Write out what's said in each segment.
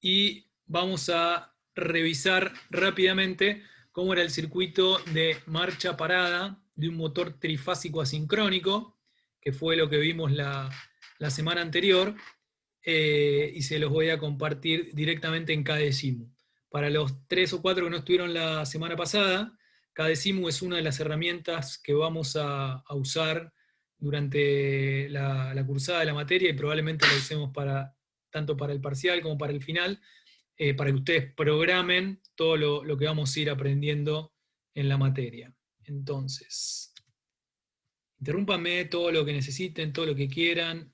y vamos a revisar rápidamente cómo era el circuito de marcha-parada de un motor trifásico asincrónico, que fue lo que vimos la semana anterior, y se los voy a compartir directamente en Cadecimu. Para los 3 o 4 que no estuvieron la semana pasada, Cadecimu es una de las herramientas que vamos a usar durante la cursada de la materia, y probablemente la usemos tanto para el parcial como para el final, para que ustedes programen todo lo que vamos a ir aprendiendo en la materia. Entonces, interrúmpanme todo lo que necesiten, todo lo que quieran.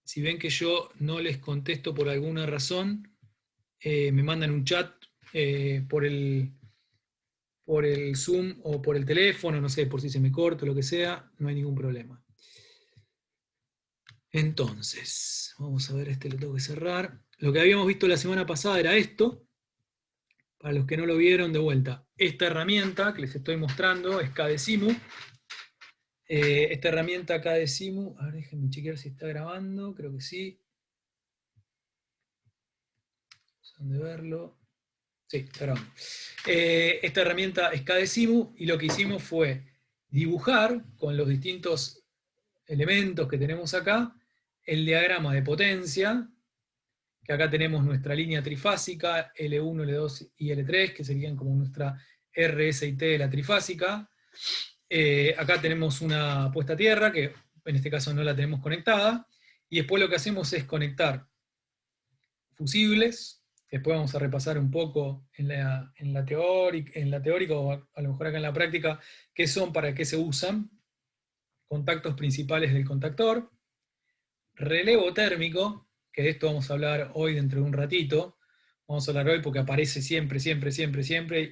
Si ven que yo no les contesto por alguna razón, me mandan un chat por el Zoom o por el teléfono, no sé, por si se me corta o lo que sea, no hay ningún problema. Entonces, vamos a ver, este lo tengo que cerrar. Lo que habíamos visto la semana pasada era esto. Para los que no lo vieron, de vuelta, esta herramienta que les estoy mostrando es Cadecimu. Esta herramienta Cadecimu, a ver, déjenme chequear si está grabando, creo que sí. ¿Dónde verlo? Sí, está grabando. Esta herramienta es Cadecimu, y lo que hicimos fue dibujar con los distintos elementos que tenemos acá el diagrama de potencia, que acá tenemos nuestra línea trifásica, L1, L2 y L3, que serían como nuestra RS y T de la trifásica. Acá tenemos una puesta a tierra, que en este caso no la tenemos conectada, y después lo que hacemos es conectar fusibles. Después vamos a repasar un poco en la teórica, o a lo mejor acá en la práctica, qué son, para qué se usan. Contactos principales del contactor. Relevo térmico, que de esto vamos a hablar hoy dentro de un ratito. Vamos a hablar hoy porque aparece siempre,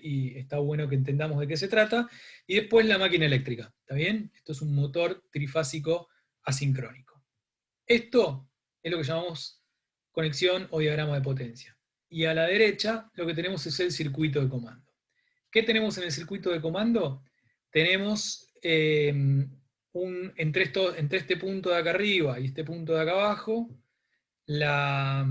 y está bueno que entendamos de qué se trata. Y después la máquina eléctrica, ¿está bien? Esto es un motor trifásico asincrónico. Esto es lo que llamamos conexión o diagrama de potencia. Y a la derecha lo que tenemos es el circuito de comando. ¿Qué tenemos en el circuito de comando? Tenemos entre este punto de acá arriba y este punto de acá abajo, la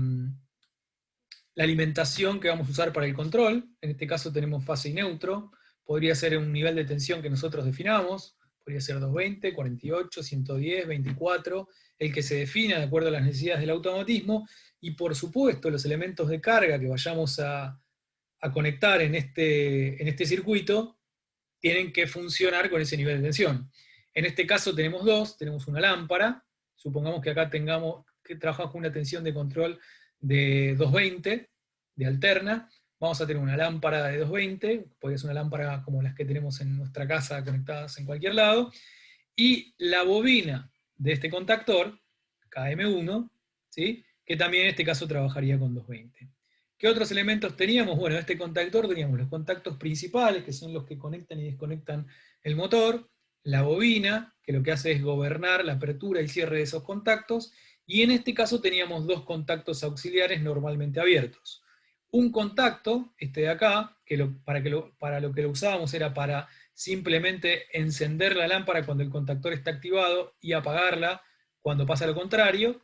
alimentación que vamos a usar para el control. En este caso tenemos fase y neutro. Podría ser un nivel de tensión que nosotros definamos. Podría ser 220, 48, 110, 24, el que se defina de acuerdo a las necesidades del automatismo. Y por supuesto los elementos de carga que vayamos a conectar en este circuito tienen que funcionar con ese nivel de tensión. En este caso tenemos dos, tenemos una lámpara. Supongamos que acá trabajamos con una tensión de control de 220, de alterna. Vamos a tener una lámpara de 220, podría ser una lámpara como las que tenemos en nuestra casa conectadas en cualquier lado, y la bobina de este contactor, KM1, ¿sí? Que también en este caso trabajaría con 220. ¿Qué otros elementos teníamos? Bueno, en este contactor teníamos los contactos principales, que son los que conectan y desconectan el motor, la bobina, que lo que hace es gobernar la apertura y cierre de esos contactos, y en este caso teníamos dos contactos auxiliares normalmente abiertos. Un contacto, este de acá, que para lo que lo usábamos era para simplemente encender la lámpara cuando el contactor está activado y apagarla cuando pasa lo contrario.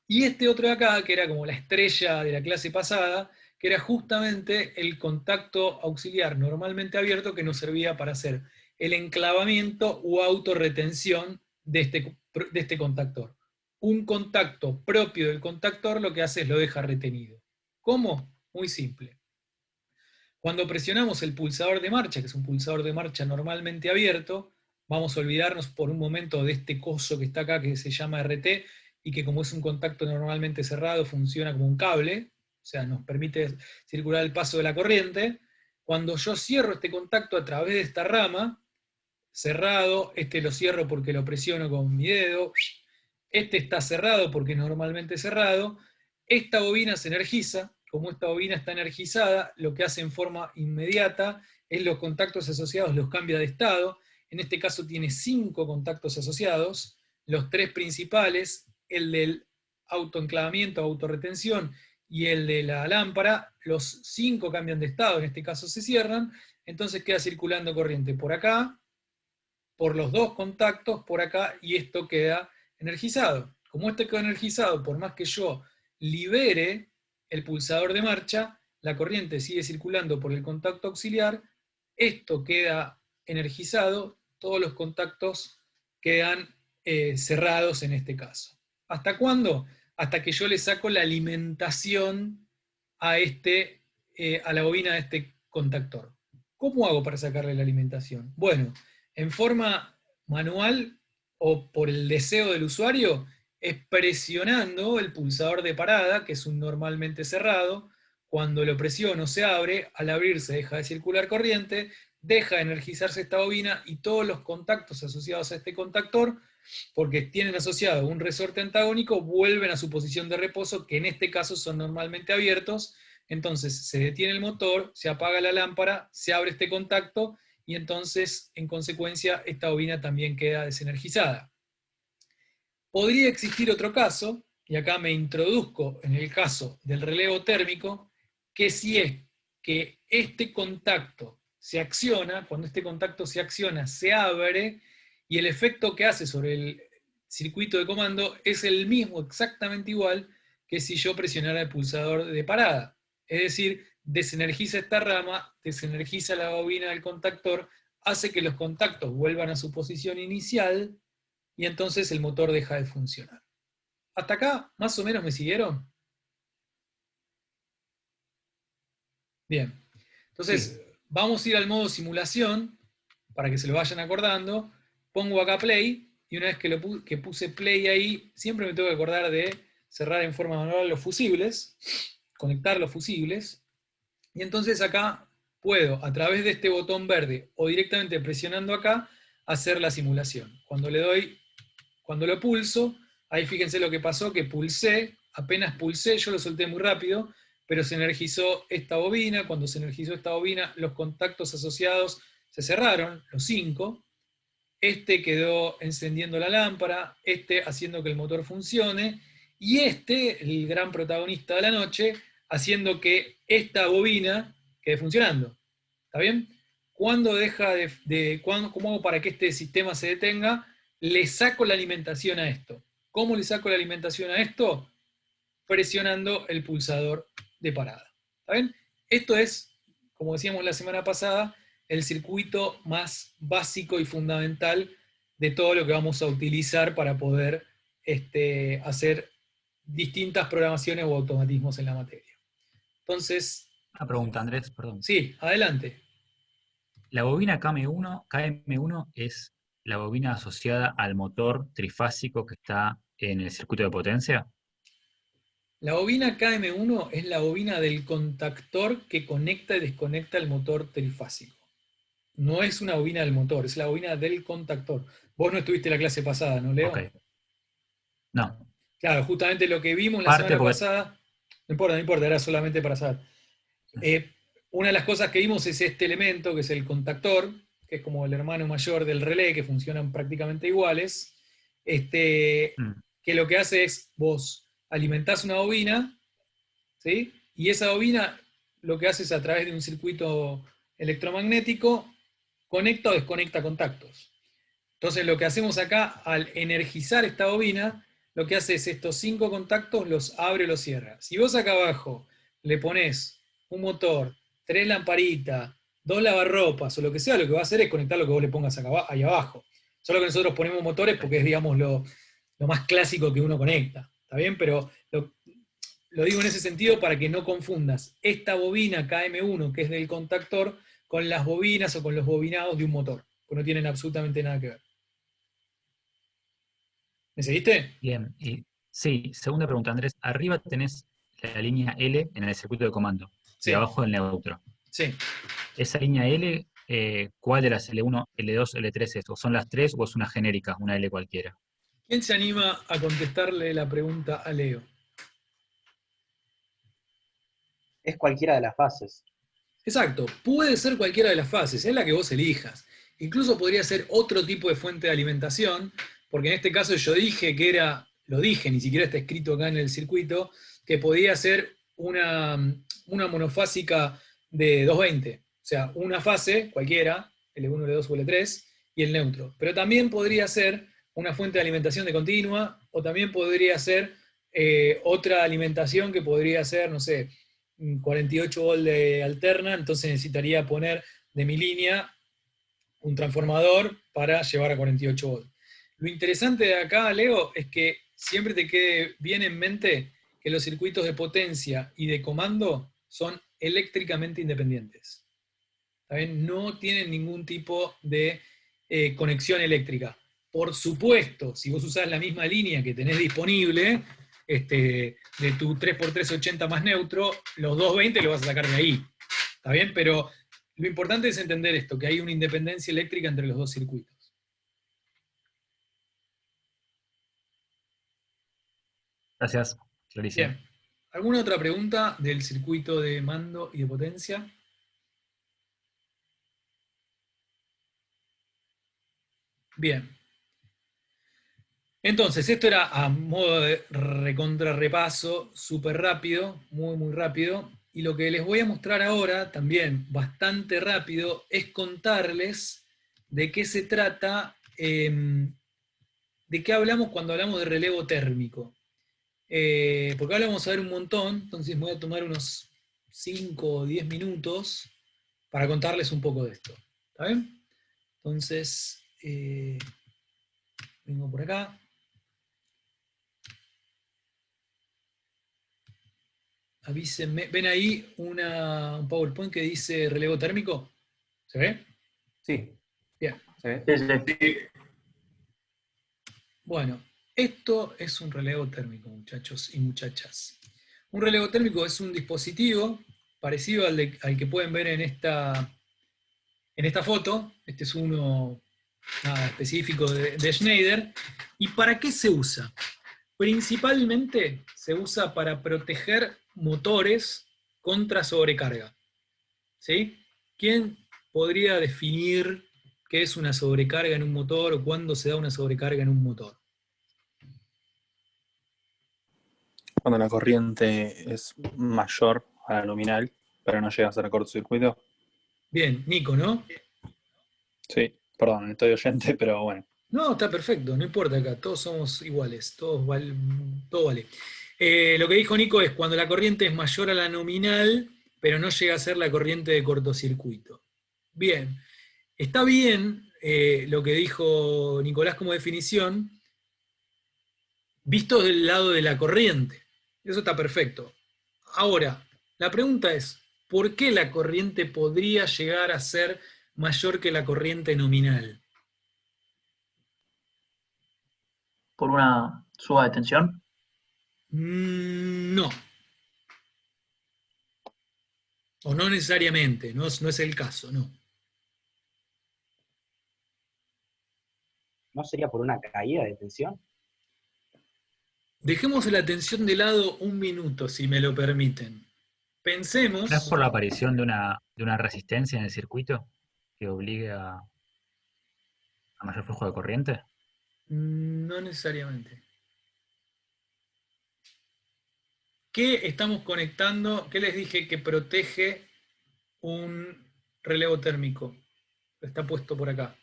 Y este otro de acá, que era como la estrella de la clase pasada, que era justamente el contacto auxiliar normalmente abierto que nos servía para hacer el enclavamiento o autorretención de este contactor. Un contacto propio del contactor lo que hace es lo deja retenido. ¿Cómo? Muy simple. Cuando presionamos el pulsador de marcha, que es un pulsador de marcha normalmente abierto, vamos a olvidarnos por un momento de este coso que está acá, que se llama RT, y que como es un contacto normalmente cerrado, funciona como un cable, o sea, nos permite circular el paso de la corriente. Cuando yo cierro este contacto a través de esta rama, cerrado, este lo cierro porque lo presiono con mi dedo, este está cerrado porque es normalmente cerrado, esta bobina se energiza. Como esta bobina está energizada, lo que hace en forma inmediata es los contactos asociados los cambia de estado. En este caso tiene 5 contactos asociados, los 3 principales, el del autoenclavamiento, autorretención, y el de la lámpara. Los 5 cambian de estado, en este caso se cierran, entonces queda circulando corriente por acá, por los 2 contactos, por acá, y esto queda energizado. Como este quedó energizado, por más que yo libere el pulsador de marcha, la corriente sigue circulando por el contacto auxiliar, esto queda energizado, todos los contactos quedan cerrados en este caso. ¿Hasta cuándo? Hasta que yo le saco la alimentación a la bobina de este contactor. ¿Cómo hago para sacarle la alimentación? Bueno, en forma manual o por el deseo del usuario, es presionando el pulsador de parada, que es un normalmente cerrado. Cuando lo presiono se abre, al abrirse deja de circular corriente, deja de energizarse esta bobina y todos los contactos asociados a este contactor, porque tienen asociado un resorte antagónico, vuelven a su posición de reposo, que en este caso son normalmente abiertos. Entonces se detiene el motor, se apaga la lámpara, se abre este contacto y entonces, en consecuencia, esta bobina también queda desenergizada. Podría existir otro caso, y acá me introduzco en el caso del relevo térmico, que si es que este contacto se acciona, cuando este contacto se acciona, se abre, y el efecto que hace sobre el circuito de comando es el mismo, exactamente igual, que si yo presionara el pulsador de parada. Es decir, desenergiza esta rama, desenergiza la bobina del contactor, hace que los contactos vuelvan a su posición inicial, y entonces el motor deja de funcionar. ¿Hasta acá más o menos me siguieron? Bien. Entonces, Sí. vamos a ir al modo simulación, para que se lo vayan acordando. Pongo acá play, y una vez que puse play ahí, siempre me tengo que acordar de cerrar en forma manual los fusibles, conectar los fusibles, y entonces acá puedo, a través de este botón verde, o directamente presionando acá, hacer la simulación. Cuando lo pulso, ahí fíjense lo que pasó, que apenas pulsé, yo lo solté muy rápido, pero se energizó esta bobina. Cuando se energizó esta bobina, los contactos asociados se cerraron, los 5. Este quedó encendiendo la lámpara, este haciendo que el motor funcione, y este, el gran protagonista de la noche, haciendo que esta bobina quede funcionando. ¿Está bien? Cuando ¿Cómo hago para que este sistema se detenga? Le saco la alimentación a esto. ¿Cómo le saco la alimentación a esto? Presionando el pulsador de parada. ¿Está bien? Esto es, como decíamos la semana pasada, el circuito más básico y fundamental de todo lo que vamos a utilizar para poder hacer distintas programaciones o automatismos en la materia. Entonces, Una pregunta, Andrés, perdón. sí, adelante. La bobina KM1 es la bobina asociada al motor trifásico que está en el circuito de potencia. La bobina KM1 es la bobina del contactor que conecta y desconecta el motor trifásico. No es una bobina del motor, es la bobina del contactor. Vos no estuviste la clase pasada, ¿no, Ok. Leo? No. Claro, justamente lo que vimos la Parte semana porque. pasada, no importa, era solamente para saber. Eh, una de las cosas que vimos es este elemento, que es el contactor, que es como el hermano mayor del relé, que funcionan prácticamente iguales, Mm, que lo que hace es vos alimentás una bobina, ¿sí? Y esa bobina lo que hace es, a través de un circuito electromagnético, conecta o desconecta contactos. Entonces lo que hacemos acá, al energizar esta bobina, lo que hace es estos 5 contactos los abre o los cierra. Si vos acá abajo le pones un motor, 3 lamparitas, 2 lavarropas o lo que sea, lo que va a hacer es conectar lo que vos le pongas acá, ahí abajo. Solo que nosotros ponemos motores porque es, digamos, lo más clásico que uno conecta. ¿Está bien? Pero lo digo en ese sentido para que no confundas esta bobina KM1, que es del contactor, con las bobinas o con los bobinados de un motor, que no tienen absolutamente nada que ver. ¿Me seguiste? bien. Y sí, segunda pregunta, Andrés. Arriba tenés la línea L en el circuito de comando y Sí, abajo el neutro. sí. Esa línea L, ¿cuál de las L1, L2, L3 es? ¿O son las tres o es una genérica, una L cualquiera? ¿Quién se anima a contestarle la pregunta a Leo? Es cualquiera de las fases. Exacto, puede ser cualquiera de las fases, es la que vos elijas. Incluso podría ser otro tipo de fuente de alimentación, porque en este caso yo dije que era, lo dije, ni siquiera está escrito acá en el circuito, que podía ser una monofásica de 220. O sea, una fase, cualquiera, L1, L2 o L3, y el neutro. Pero también podría ser una fuente de alimentación de continua, o también podría ser otra alimentación que podría ser, no sé, 48 volt de alterna, entonces necesitaría poner de mi línea un transformador para llevar a 48 volt. Lo interesante de acá, Leo, es que siempre te quede bien en mente que los circuitos de potencia y de comando son eléctricamente independientes. ¿Está bien? No tienen ningún tipo de conexión eléctrica. Por supuesto, si vos usás la misma línea que tenés disponible, de tu 3x380 más neutro, los 220 lo vas a sacar de ahí. ¿Está bien? Pero lo importante es entender esto, que hay una independencia eléctrica entre los dos circuitos. Gracias, clarísimo. Bien. ¿Alguna otra pregunta del circuito de mando y de potencia? Bien. Entonces, esto era a modo de repaso, súper rápido, muy, muy rápido. Y lo que les voy a mostrar ahora, también bastante rápido, es contarles de qué se trata, de qué hablamos cuando hablamos de relevo térmico. Porque ahora vamos a ver un montón, entonces voy a tomar unos 5 o 10 minutos para contarles un poco de esto. ¿Está bien? Entonces, vengo por acá. Avísenme. ¿Ven ahí un PowerPoint que dice relevo térmico? ¿Se ve? Sí. Bien. ¿Se ve? Bueno, esto es un relevo térmico, muchachos y muchachas. Un relevo térmico es un dispositivo parecido al que pueden ver en esta foto. Este es uno específico de Schneider. ¿Y para qué se usa? Principalmente se usa para proteger motores contra sobrecarga. ¿Sí? ¿Quién podría definir qué es una sobrecarga en un motor o cuándo se da una sobrecarga en un motor? Cuando la corriente es mayor a la nominal, pero no llega a ser cortocircuito. Bien, Nico, ¿no? Sí, perdón, estoy oyente, pero bueno. No, está perfecto, no importa acá, todos somos iguales, todo vale. Lo que dijo Nico es cuando la corriente es mayor a la nominal, pero no llega a ser la corriente de cortocircuito. Bien, está bien lo que dijo Nicolás como definición, visto del lado de la corriente. Eso está perfecto. Ahora, la pregunta es, ¿por qué la corriente podría llegar a ser mayor que la corriente nominal? Por una suba de tensión. No. O no necesariamente, no es el caso, no. ¿No sería por una caída de tensión? Dejemos la tensión de lado un minuto, si me lo permiten. Pensemos... ¿No es por la aparición de una resistencia en el circuito que obligue a mayor flujo de corriente? No necesariamente. ¿Qué estamos conectando? ¿Qué les dije que protege un relevo térmico? Está puesto por acá.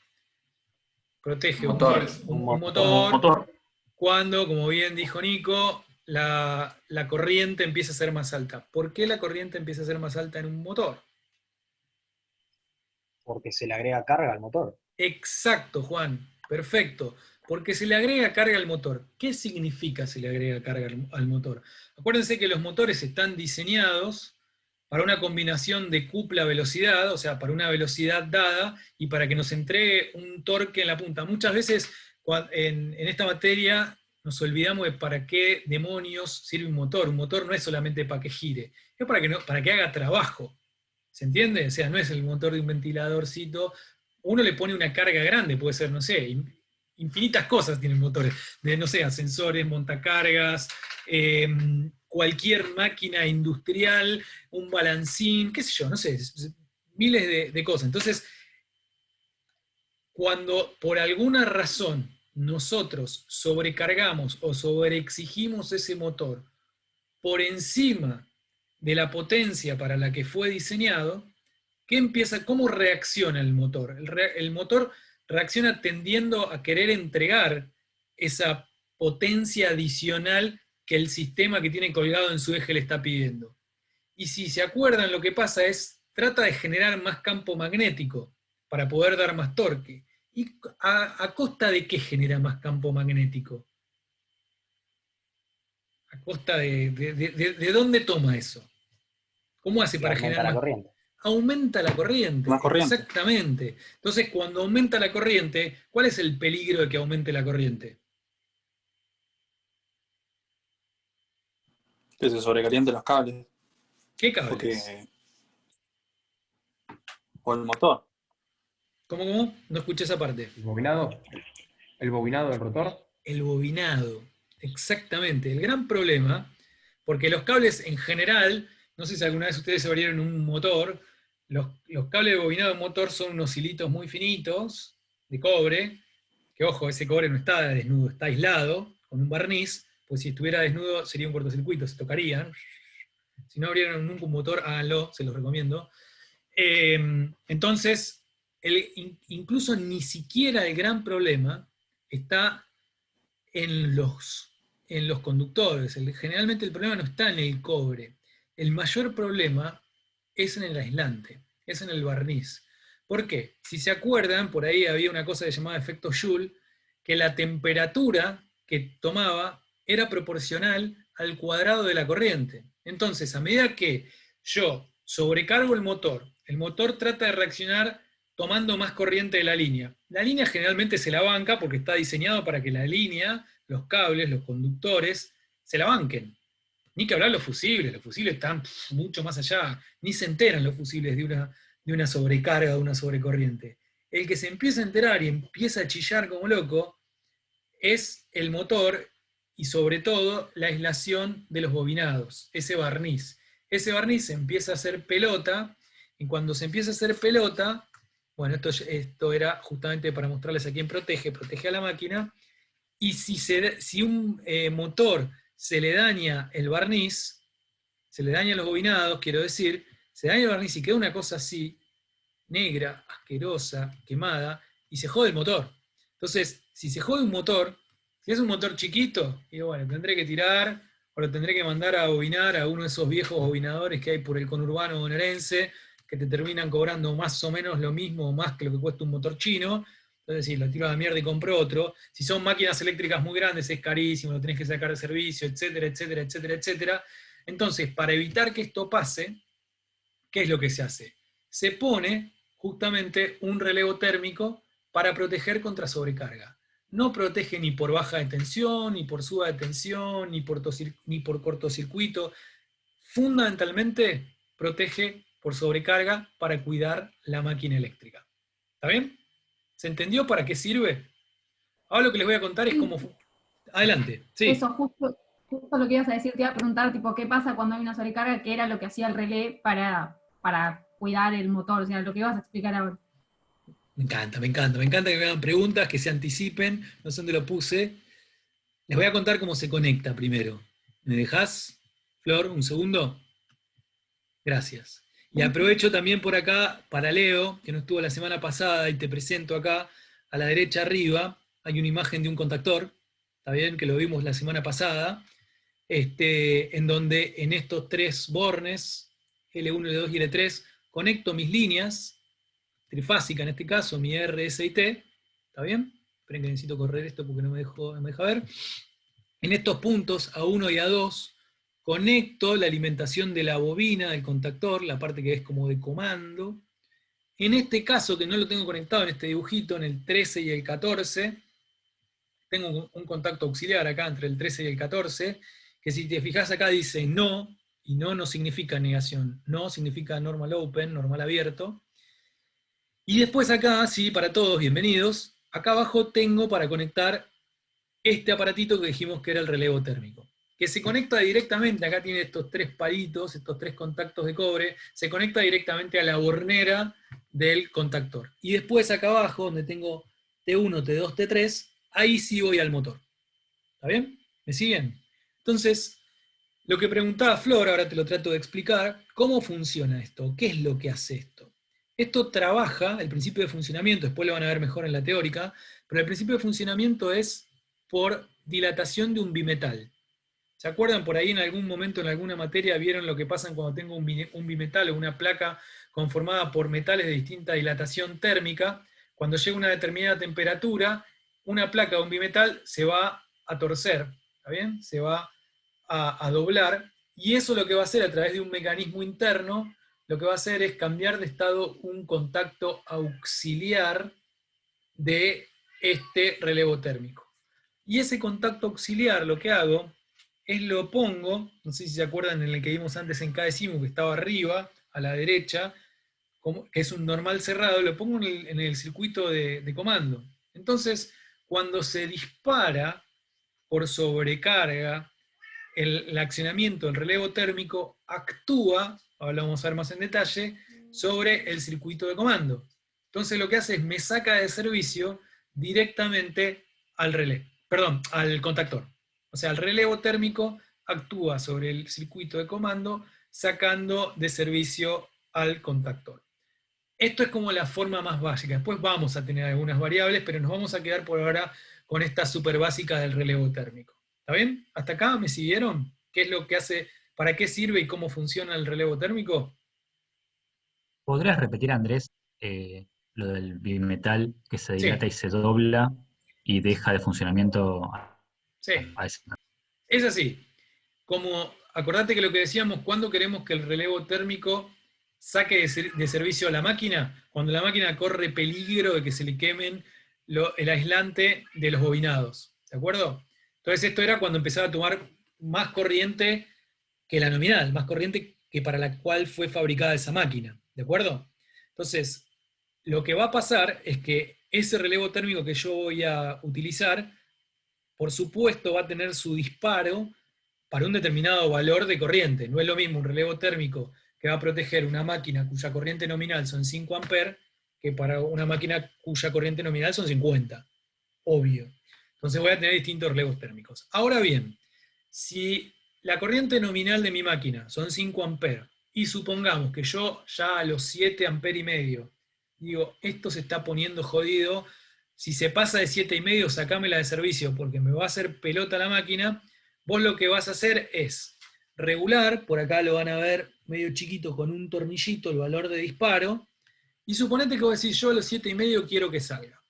Protege un motor cuando, como bien dijo Nico, la corriente empieza a ser más alta. ¿Por qué la corriente empieza a ser más alta en un motor? Porque se le agrega carga al motor. Exacto, Juan. Perfecto. Porque se le agrega carga al motor. ¿Qué significa se le agrega carga al motor? Acuérdense que los motores están diseñados para una combinación de cupla-velocidad, o sea, para una velocidad dada y para que nos entregue un torque en la punta. Muchas veces en esta materia nos olvidamos de para qué demonios sirve un motor. Un motor no es solamente para que gire, es para que haga trabajo. ¿Se entiende? O sea, no es el motor de un ventiladorcito. Uno le pone una carga grande, puede ser, no sé, infinitas cosas tienen motores, de, no sé, ascensores, montacargas, cualquier máquina industrial, un balancín, qué sé yo, no sé, miles de cosas. Entonces, cuando por alguna razón nosotros sobrecargamos o sobreexigimos ese motor por encima de la potencia para la que fue diseñado, ¿cómo reacciona el motor? El motor reacciona tendiendo a querer entregar esa potencia adicional que el sistema que tiene colgado en su eje le está pidiendo. Y si se acuerdan, lo que pasa es, trata de generar más campo magnético para poder dar más torque. ¿Y a costa de qué genera más campo magnético? ¿A costa de dónde toma eso? ¿Cómo hace para Aumenta generar la más? corriente. Aumenta la corriente. Más corriente. Exactamente. Entonces, cuando aumenta la corriente, ¿cuál es el peligro de que aumente la corriente? Que se sobrecalienten los cables. ¿Qué cables? Porque... O el motor. ¿Cómo? No escuché esa parte. ¿El bobinado? ¿El bobinado del rotor? El bobinado. Exactamente. El gran problema, porque los cables en general, no sé si alguna vez ustedes se abrieron un motor, los cables de bobinado de motor son unos hilitos muy finitos, de cobre, que ojo, ese cobre no está desnudo, está aislado, con un barniz, pues si estuviera desnudo sería un cortocircuito, se tocarían. Si no abrieron nunca un motor, háganlo, se los recomiendo. Entonces, incluso ni siquiera el gran problema está en los conductores. Generalmente el problema no está en el cobre. El mayor problema es en el aislante, es en el barniz. ¿Por qué? Si se acuerdan, por ahí había una cosa que se llamaba efecto Joule, que la temperatura que tomaba era proporcional al cuadrado de la corriente. Entonces, a medida que yo sobrecargo el motor trata de reaccionar tomando más corriente de la línea. La línea generalmente se la banca porque está diseñado para que la línea, los cables, los conductores, se la banquen. Ni que hablar los fusibles están mucho más allá, ni se enteran los fusibles de una sobrecarga, de una sobrecorriente. El que se empieza a enterar y empieza a chillar como loco es el motor y sobre todo la aislación de los bobinados, ese barniz. Ese barniz se empieza a hacer pelota, y cuando se empieza a hacer pelota, bueno, esto era justamente para mostrarles a quién protege a la máquina, y si un motor se le daña el barniz, se le dañan los bobinados, quiero decir, se daña el barniz y queda una cosa así, negra, asquerosa, quemada, y se jode el motor. Entonces, si se jode un motor, si es un motor chiquito, digo, bueno, tendré que tirar, o lo tendré que mandar a bobinar a uno de esos viejos bobinadores que hay por el conurbano bonaerense, que te terminan cobrando más o menos lo mismo o más que lo que cuesta un motor chino. Entonces, si lo tiro a la mierda y compro otro. Si son máquinas eléctricas muy grandes, es carísimo, lo tenés que sacar de servicio, etcétera, etcétera, etcétera, etcétera. Entonces, para evitar que esto pase, ¿qué es lo que se hace? Se pone justamente un relevo térmico para proteger contra sobrecarga. No protege ni por baja de tensión, ni por suba de tensión, ni por cortocircuito. Fundamentalmente protege por sobrecarga para cuidar la máquina eléctrica. ¿Está bien? ¿Se entendió para qué sirve? Ahora lo que les voy a contar es cómo... Adelante. Sí. Eso, justo lo que ibas a decir, te iba a preguntar, tipo, ¿qué pasa cuando hay una sobrecarga? ¿Qué era lo que hacía el relé para cuidar el motor? O sea, lo que ibas a explicar ahora. Me encanta que me hagan preguntas, que se anticipen, no sé dónde lo puse. Les voy a contar cómo se conecta primero. ¿Me dejás, Flor, un segundo? Gracias. Y aprovecho también por acá para Leo, que no estuvo la semana pasada, y te presento acá, a la derecha arriba, hay una imagen de un contactor, ¿está bien? Que lo vimos la semana pasada, en donde en estos tres bornes, L1, L2 y L3, conecto mis líneas, trifásica en este caso, mi R, S y T, ¿está bien? Esperen que necesito correr esto porque no me deja ver. En estos puntos A1 y A2 conecto la alimentación de la bobina, del contactor, la parte que es como de comando. En este caso, que no lo tengo conectado en este dibujito, en el 13 y el 14, tengo un contacto auxiliar acá entre el 13 y el 14, que si te fijas acá dice no, y no significa negación, no significa normal open, normal abierto. Y después acá, sí, para todos, bienvenidos, acá abajo tengo para conectar este aparatito que dijimos que era el relevo térmico, que se conecta directamente, acá tiene estos tres palitos, estos tres contactos de cobre, se conecta directamente a la bornera del contactor. Y después acá abajo, donde tengo T1, T2, T3, ahí sí voy al motor. ¿Está bien? ¿Me siguen? Entonces, lo que preguntaba Flor, ahora te lo trato de explicar, ¿cómo funciona esto? ¿Qué es lo que hace esto? Esto trabaja, el principio de funcionamiento, después lo van a ver mejor en la teórica, pero el principio de funcionamiento es por dilatación de un bimetal. ¿Se acuerdan por ahí en algún momento, en alguna materia, vieron lo que pasa cuando tengo un bimetal o una placa conformada por metales de distinta dilatación térmica? Cuando llega a una determinada temperatura, una placa o un bimetal se va a torcer, ¿está bien? Se va a doblar, y eso lo que va a hacer a través de un mecanismo interno, lo que va a hacer es cambiar de estado un contacto auxiliar de este relevo térmico. Y ese contacto auxiliar lo que hago es lo pongo, no sé si se acuerdan en el que vimos antes en KSIMU, que estaba arriba, a la derecha, que es un normal cerrado, lo pongo en el circuito de comando. Entonces, cuando se dispara por sobrecarga el accionamiento del relevo térmico, actúa, ahora lo vamos a ver más en detalle, sobre el circuito de comando. Entonces lo que hace es me saca de servicio directamente al relé, perdón, al contactor. O sea, el relevo térmico actúa sobre el circuito de comando, sacando de servicio al contactor. Esto es como la forma más básica. Después vamos a tener algunas variables, pero nos vamos a quedar por ahora con esta súper básica del relevo térmico. ¿Está bien? ¿Hasta acá me siguieron? ¿Qué es lo que hace, para qué sirve y cómo funciona el relevo térmico? ¿Podrías repetir, Andrés, lo del bimetal que se dilata Sí. y se dobla y deja de funcionamiento Sí. a ese? Es así. Acordate que lo que decíamos, ¿cuándo queremos que el relevo térmico saque de servicio a la máquina? Cuando la máquina corre peligro de que se le quemen el aislante de los bobinados. ¿De acuerdo? Entonces esto era cuando empezaba a tomar más corriente que la nominal, más corriente que para la cual fue fabricada esa máquina. ¿De acuerdo? Entonces, lo que va a pasar es que ese relevo térmico que yo voy a utilizar, por supuesto, va a tener su disparo para un determinado valor de corriente. No es lo mismo un relevo térmico que va a proteger una máquina cuya corriente nominal son 5 amperes que para una máquina cuya corriente nominal son 50. Obvio. Entonces voy a tener distintos relevos térmicos. Ahora bien, si la corriente nominal de mi máquina son 5 amperes, y supongamos que yo ya a los 7 amperes y medio, digo, esto se está poniendo jodido, si se pasa de 7,5, sacámela de servicio porque me va a hacer pelota la máquina, vos lo que vas a hacer es regular, por acá lo van a ver medio chiquito con un tornillito, el valor de disparo, y suponete que vos decís, yo a los 7,5 quiero que salga.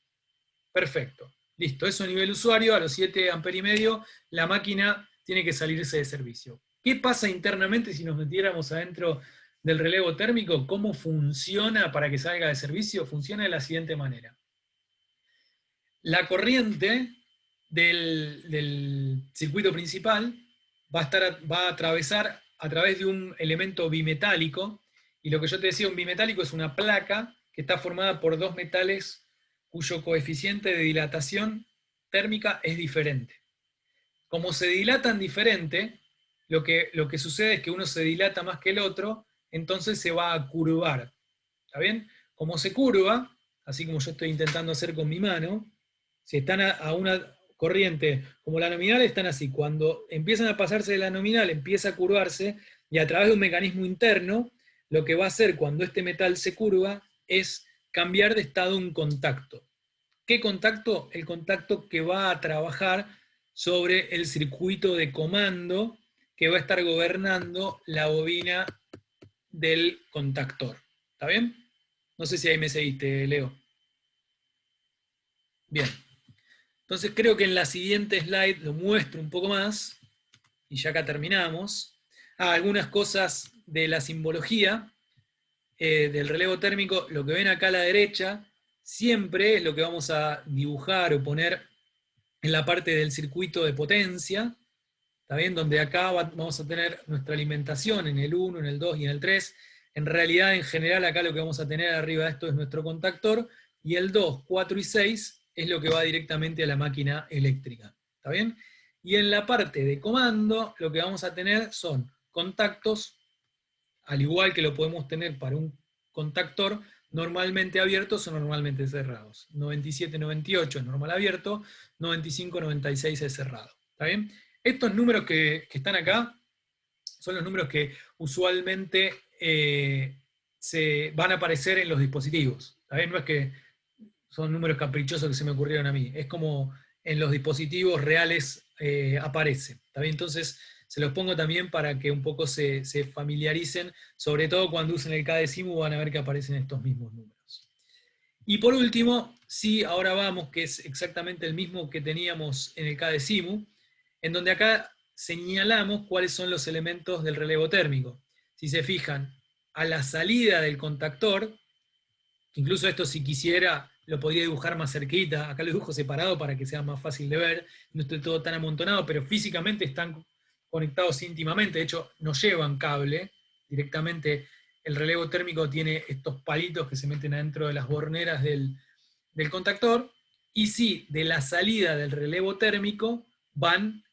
Perfecto. Listo, eso a nivel usuario, a los 7 amperes y medio, la máquina tiene que salirse de servicio. ¿Qué pasa internamente si nos metiéramos adentro del relevo térmico? ¿Cómo funciona para que salga de servicio? Funciona de la siguiente manera. La corriente del circuito principal va a atravesar a través de un elemento bimetálico, y lo que yo te decía, un bimetálico es una placa que está formada por dos metales cuyo coeficiente de dilatación térmica es diferente. Como se dilatan diferente, lo que sucede es que uno se dilata más que el otro, entonces se va a curvar. ¿Está bien? Como se curva, así como yo estoy intentando hacer con mi mano, si están a una corriente como la nominal, están así. Cuando empiezan a pasarse de la nominal, empieza a curvarse, y a través de un mecanismo interno, lo que va a hacer cuando este metal se curva es cambiar de estado un contacto. ¿Qué contacto? El contacto que va a trabajar sobre el circuito de comando que va a estar gobernando la bobina del contactor. ¿Está bien? No sé si ahí me seguiste, Leo. Bien. Entonces creo que en la siguiente slide lo muestro un poco más, y ya acá terminamos. Algunas cosas de la simbología del relevo térmico. Lo que ven acá a la derecha siempre es lo que vamos a dibujar o poner en la parte del circuito de potencia. ¿Está bien? Donde acá vamos a tener nuestra alimentación en el 1, en el 2 y en el 3. En realidad, en general, acá lo que vamos a tener arriba de esto es nuestro contactor, y el 2, 4 y 6 es lo que va directamente a la máquina eléctrica. ¿Está bien? Y en la parte de comando, lo que vamos a tener son contactos, al igual que lo podemos tener para un contactor, normalmente abiertos o normalmente cerrados. 97-98 es normal abierto, 95-96 es cerrado. ¿Está bien? Estos números que están acá son los números que usualmente se van a aparecer en los dispositivos. ¿Está bien? No es que son números caprichosos que se me ocurrieron a mí. Es como en los dispositivos reales aparece. ¿Está bien? Entonces, se los pongo también para que un poco se familiaricen, sobre todo cuando usen el KDCIMU van a ver que aparecen estos mismos números. Y por último, sí, ahora vamos, que es exactamente el mismo que teníamos en el KDCIMU, en donde acá señalamos cuáles son los elementos del relevo térmico. Si se fijan, a la salida del contactor, incluso esto si quisiera lo podría dibujar más cerquita, acá lo dibujo separado para que sea más fácil de ver, no esté todo tan amontonado, pero físicamente están conectados íntimamente, de hecho no llevan cable, directamente el relevo térmico tiene estos palitos que se meten adentro de las borneras del contactor, y sí, de la salida del relevo térmico van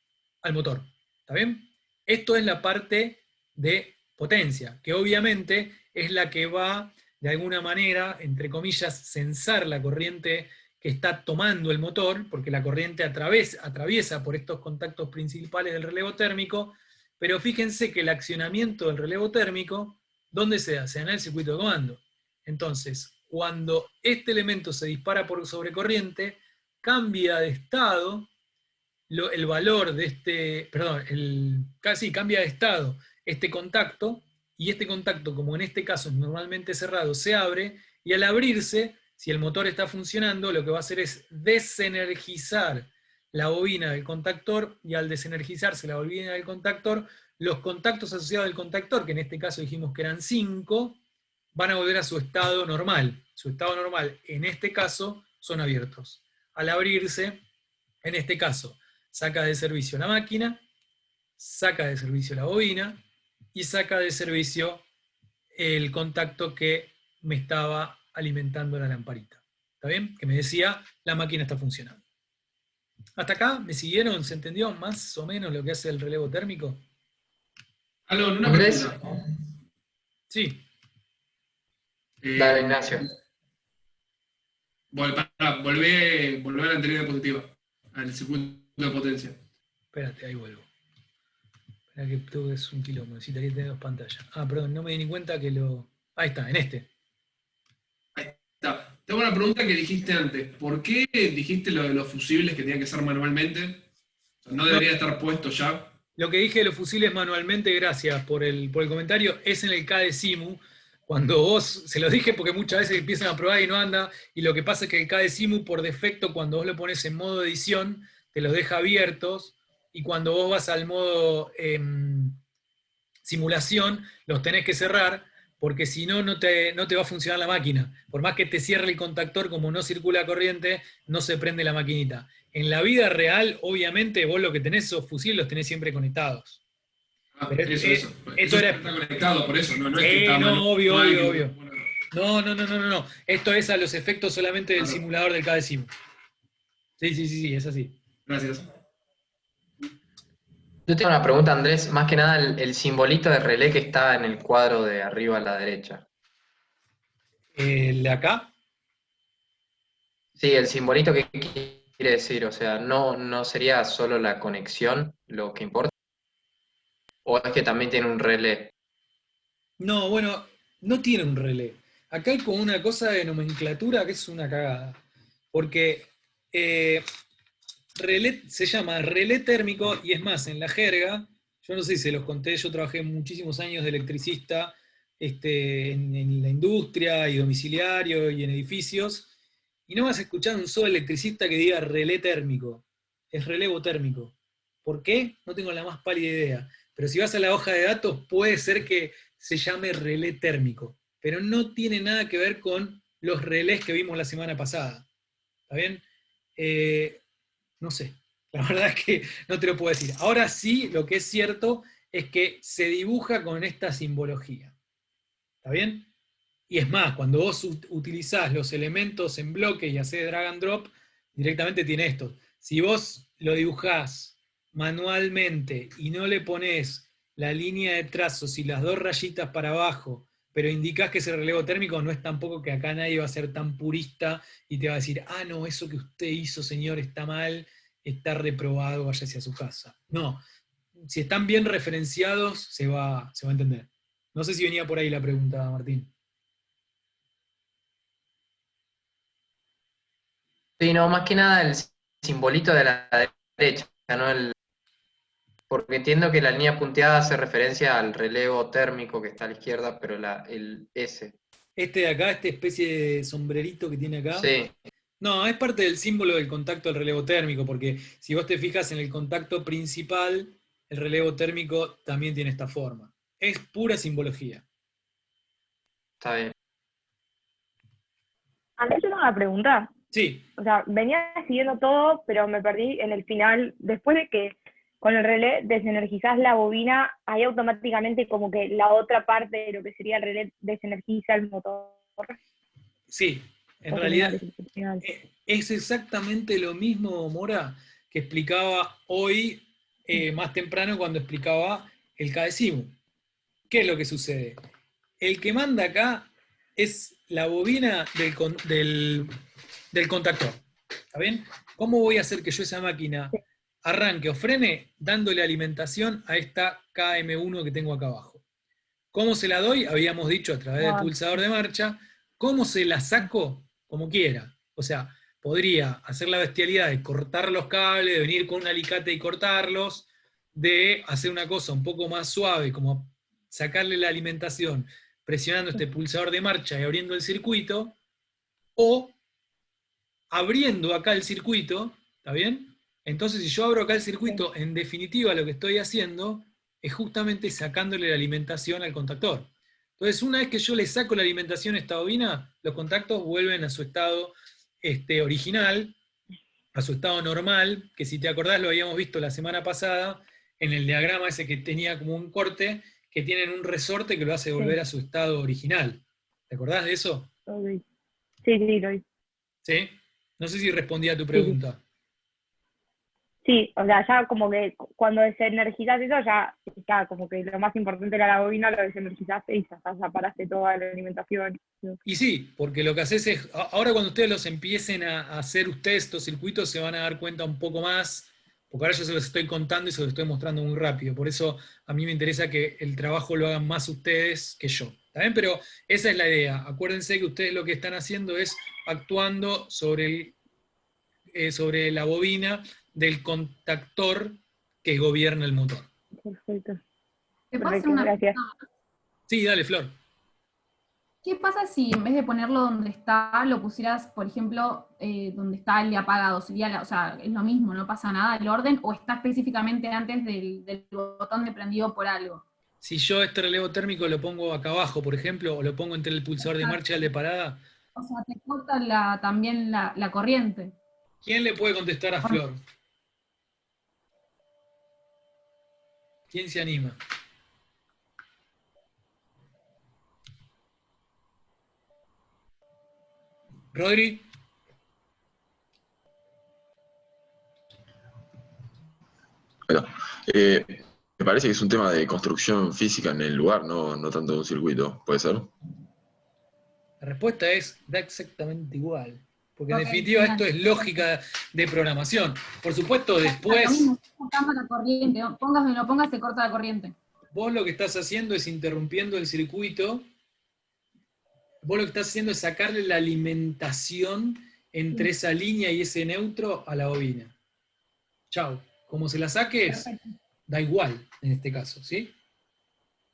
al motor. ¿Está bien? Esto es la parte de potencia, que obviamente es la que va, de alguna manera, entre comillas, censar la corriente que está tomando el motor, porque la corriente atraviesa por estos contactos principales del relevo térmico, pero fíjense que el accionamiento del relevo térmico, ¿dónde se da? Se da en el circuito de comando. Entonces, cuando este elemento se dispara por sobrecorriente, cambia de estado el valor de este, casi cambia de estado este contacto, y este contacto, como en este caso es normalmente cerrado, se abre, y al abrirse, si el motor está funcionando, lo que va a hacer es desenergizar la bobina del contactor, y al desenergizarse la bobina del contactor, los contactos asociados al contactor, que en este caso dijimos que eran 5, van a volver a su estado normal. Su estado normal, en este caso, son abiertos. Al abrirse, en este caso, saca de servicio la máquina, saca de servicio la bobina, y saca de servicio el contacto que me estaba alimentando la lamparita. ¿Está bien? Que me decía, la máquina está funcionando. ¿Hasta acá? ¿Me siguieron? ¿Se entendió más o menos lo que hace el relevo térmico? Aló, una Andrés. pregunta. Sí. Dale, Ignacio. Volver a la anterior diapositiva, al circuito de potencia. Espérate, ahí vuelvo. Espera que todo es un quilombo, necesitaría tener 2 pantallas. Ah, perdón, no me di ni cuenta que lo... Ahí está, en este. Ahí está. Tengo una pregunta que dijiste antes. ¿Por qué dijiste lo de los fusibles que tenían que ser manualmente? O sea, ¿no debería estar puesto ya? Lo que dije de los fusibles manualmente, gracias por el comentario, es en el KDCIMU. Cuando vos, se lo dije porque muchas veces empiezan a probar y no anda, y lo que pasa es que el KDCIMU por defecto, cuando vos lo pones en modo edición, te los deja abiertos, y cuando vos vas al modo simulación, los tenés que cerrar, porque si no, no te va a funcionar la máquina. Por más que te cierre el contactor, como no circula corriente, no se prende la maquinita. En la vida real, obviamente, vos lo que tenés, esos fusibles los tenés siempre conectados. Ah, Pero eso. esto Eso era... está conectado, por eso, no es que está no, obvio. Bueno, No. Esto es a los efectos solamente del simulador del KDCIMU. Sí, es así. gracias. Yo tengo una pregunta, Andrés, más que nada el simbolito de relé que está en el cuadro de arriba a la derecha. ¿El de acá? Sí, el simbolito, ¿qué quiere decir? O sea, ¿no sería solo la conexión lo que importa? ¿O es que también tiene un relé? No, bueno, no tiene un relé. Acá hay como una cosa de nomenclatura que es una cagada. Porque relé se llama relé térmico, y es más, en la jerga, yo no sé si se los conté, yo trabajé muchísimos años de electricista en la industria y domiciliario y en edificios, y no vas a escuchar un solo electricista que diga relé térmico. Es relevo térmico. ¿Por qué? No tengo la más pálida idea. Pero si vas a la hoja de datos, puede ser que se llame relé térmico. Pero no tiene nada que ver con los relés que vimos la semana pasada. ¿Está bien? No sé. La verdad es que no te lo puedo decir. Ahora sí, lo que es cierto es que se dibuja con esta simbología. ¿Está bien? Y es más, cuando vos utilizás los elementos en bloque y hacés drag and drop, directamente tiene esto. Si vos lo dibujás manualmente y no le ponés la línea de trazos y las 2 rayitas para abajo, pero indicás que es el relevo térmico, no es tampoco que acá nadie va a ser tan purista y te va a decir, ah, no, eso que usted hizo, señor, está mal, está reprobado, vaya hacia su casa. No, si están bien referenciados, se va a entender. No sé si venía por ahí la pregunta, Martín. Sí, no, más que nada el simbolito de la derecha, ¿no? Porque entiendo que la línea punteada hace referencia al relevo térmico que está a la izquierda, pero el S. Este de acá, esta especie de sombrerito que tiene acá. Sí, No, es parte del símbolo del contacto del relevo térmico, porque si vos te fijas en el contacto principal, el relevo térmico también tiene esta forma. Es pura simbología. está bien. Andrés, yo tengo una pregunta. Sí, O sea, venía siguiendo todo, pero me perdí en el final. Después de que con el relé desenergizás la bobina, ahí automáticamente como que la otra parte de lo que sería el relé desenergiza el motor. sí. En realidad es exactamente lo mismo, Mora, que explicaba hoy, más temprano, cuando explicaba el caecimu. ¿Qué es lo que sucede? El que manda acá es la bobina del contactor. ¿Está bien? ¿Cómo voy a hacer que yo esa máquina arranque o frene? Dándole alimentación a esta KM1 que tengo acá abajo. ¿Cómo se la doy? Habíamos dicho a través del pulsador de marcha. ¿Cómo se la saco? Como quiera. O sea, podría hacer la bestialidad de cortar los cables, de venir con un alicate y cortarlos, de hacer una cosa un poco más suave, como sacarle la alimentación presionando este pulsador de marcha y abriendo el circuito, o abriendo acá el circuito, ¿está bien? Entonces, si yo abro acá el circuito, en definitiva lo que estoy haciendo es justamente sacándole la alimentación al contactor. Entonces, una vez que yo le saco la alimentación a esta bobina, los contactos vuelven a su estado original, a su estado normal, que si te acordás lo habíamos visto la semana pasada, en el diagrama ese que tenía como un corte, que tienen un resorte que lo hace volver a su estado original. ¿Te acordás de eso? Okay. Sí, lo vi. ¿Sí? No sé si respondí a tu pregunta. Sí, o sea, ya como que cuando desenergizás eso, ya está, como que lo más importante era la bobina, lo desenergizaste y ya paraste toda la alimentación. Y sí, porque lo que haces es, ahora cuando ustedes los empiecen a hacer ustedes estos circuitos, se van a dar cuenta un poco más, porque ahora yo se los estoy contando y se los estoy mostrando muy rápido, por eso a mí me interesa que el trabajo lo hagan más ustedes que yo. ¿Está bien? Pero esa es la idea. Acuérdense que ustedes lo que están haciendo es actuando sobre la bobina del contactor que gobierna el motor. Perfecto. ¿Te puedo hacer una Gracias. pregunta? Sí, dale, Flor. ¿Qué pasa si en vez de ponerlo donde está, lo pusieras, por ejemplo, donde está el de apagado? Sería o sea, es lo mismo, no pasa nada el orden, o está específicamente antes del botón de prendido por algo. Si yo este relevo térmico lo pongo acá abajo, por ejemplo, o lo pongo entre el pulsador de marcha y el de parada, O sea, te corta también la corriente. ¿quién le puede contestar a Flor? ¿Quién se anima? ¿Rodri? Bueno, me parece que es un tema de construcción física en el lugar, no tanto de un circuito, ¿puede ser? La respuesta da exactamente igual. Porque en Ok, definitiva genial. esto es lógica de programación. Por supuesto, Lo después, mismo, está cortando la corriente. Pongas donde lo pongas, te corta la corriente. vos lo que estás haciendo es interrumpiendo el circuito. Vos lo que estás haciendo es sacarle la alimentación entre esa línea y ese neutro a la bobina. Chau. Como se la saques, Perfecto. da igual en este caso, ¿sí?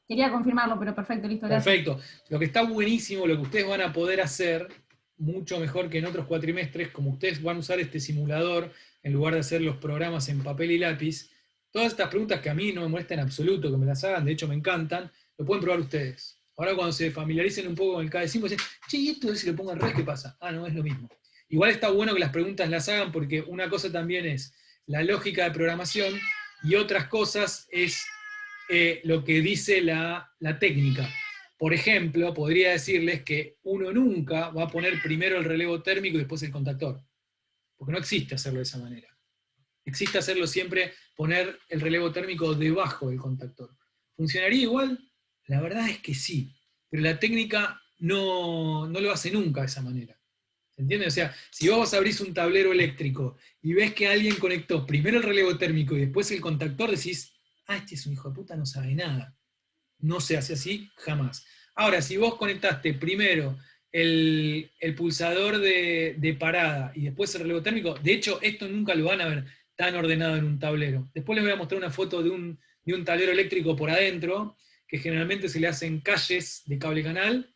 Quería confirmarlo, pero perfecto, listo, gracias. Perfecto. Lo que está buenísimo, lo que ustedes van a poder hacer, mucho mejor que en otros cuatrimestres, como ustedes van a usar este simulador, en lugar de hacer los programas en papel y lápiz, todas estas preguntas que a mí no me molestan en absoluto, que me las hagan, de hecho me encantan, lo pueden probar ustedes. Ahora cuando se familiaricen un poco con el KD5, dicen, che, ¿y esto si lo pongo al revés qué pasa? Ah, no, es lo mismo. Igual está bueno que las preguntas las hagan porque una cosa también es la lógica de programación y otras cosas es lo que dice la técnica. Por ejemplo, podría decirles que uno nunca va a poner primero el relevo térmico y después el contactor. Porque no existe hacerlo de esa manera. Existe hacerlo siempre, poner el relevo térmico debajo del contactor. ¿Funcionaría igual? La verdad es que sí. Pero la técnica no lo hace nunca de esa manera. ¿Se entiende? O sea, si vos abrís un tablero eléctrico y ves que alguien conectó primero el relevo térmico y después el contactor, decís, este es un hijo de puta, no sabe nada. No se hace así jamás. Ahora, si vos conectaste primero el pulsador de parada y después el relevo térmico, de hecho, esto nunca lo van a ver tan ordenado en un tablero. Después les voy a mostrar una foto de un tablero eléctrico por adentro, que generalmente se le hacen calles de cable canal,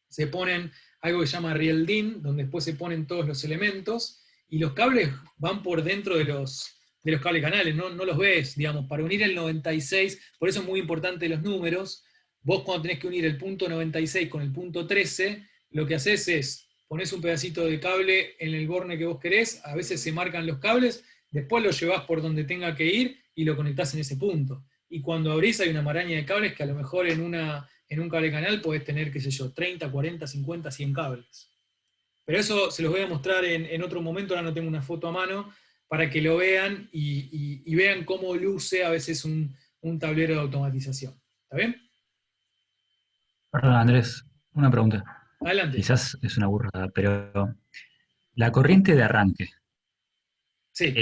se ponen algo que se llama riel DIN, donde después se ponen todos los elementos, y los cables van por dentro de los cables canales, no los ves, digamos, para unir el 96, por eso es muy importante los números. Vos cuando tenés que unir el punto 96 con el punto 13, lo que haces es, ponés un pedacito de cable en el borne que vos querés, a veces se marcan los cables, después lo llevás por donde tenga que ir y lo conectás en ese punto. Y cuando abrís hay una maraña de cables que a lo mejor en un cable canal podés tener, qué sé yo, 30, 40, 50, 100 cables. Pero eso se los voy a mostrar en otro momento, ahora no tengo una foto a mano, para que lo vean y vean cómo luce a veces un tablero de automatización. ¿Está bien? Perdón, Andrés, una pregunta. Adelante. Quizás es una burrada, pero la corriente de arranque. Sí.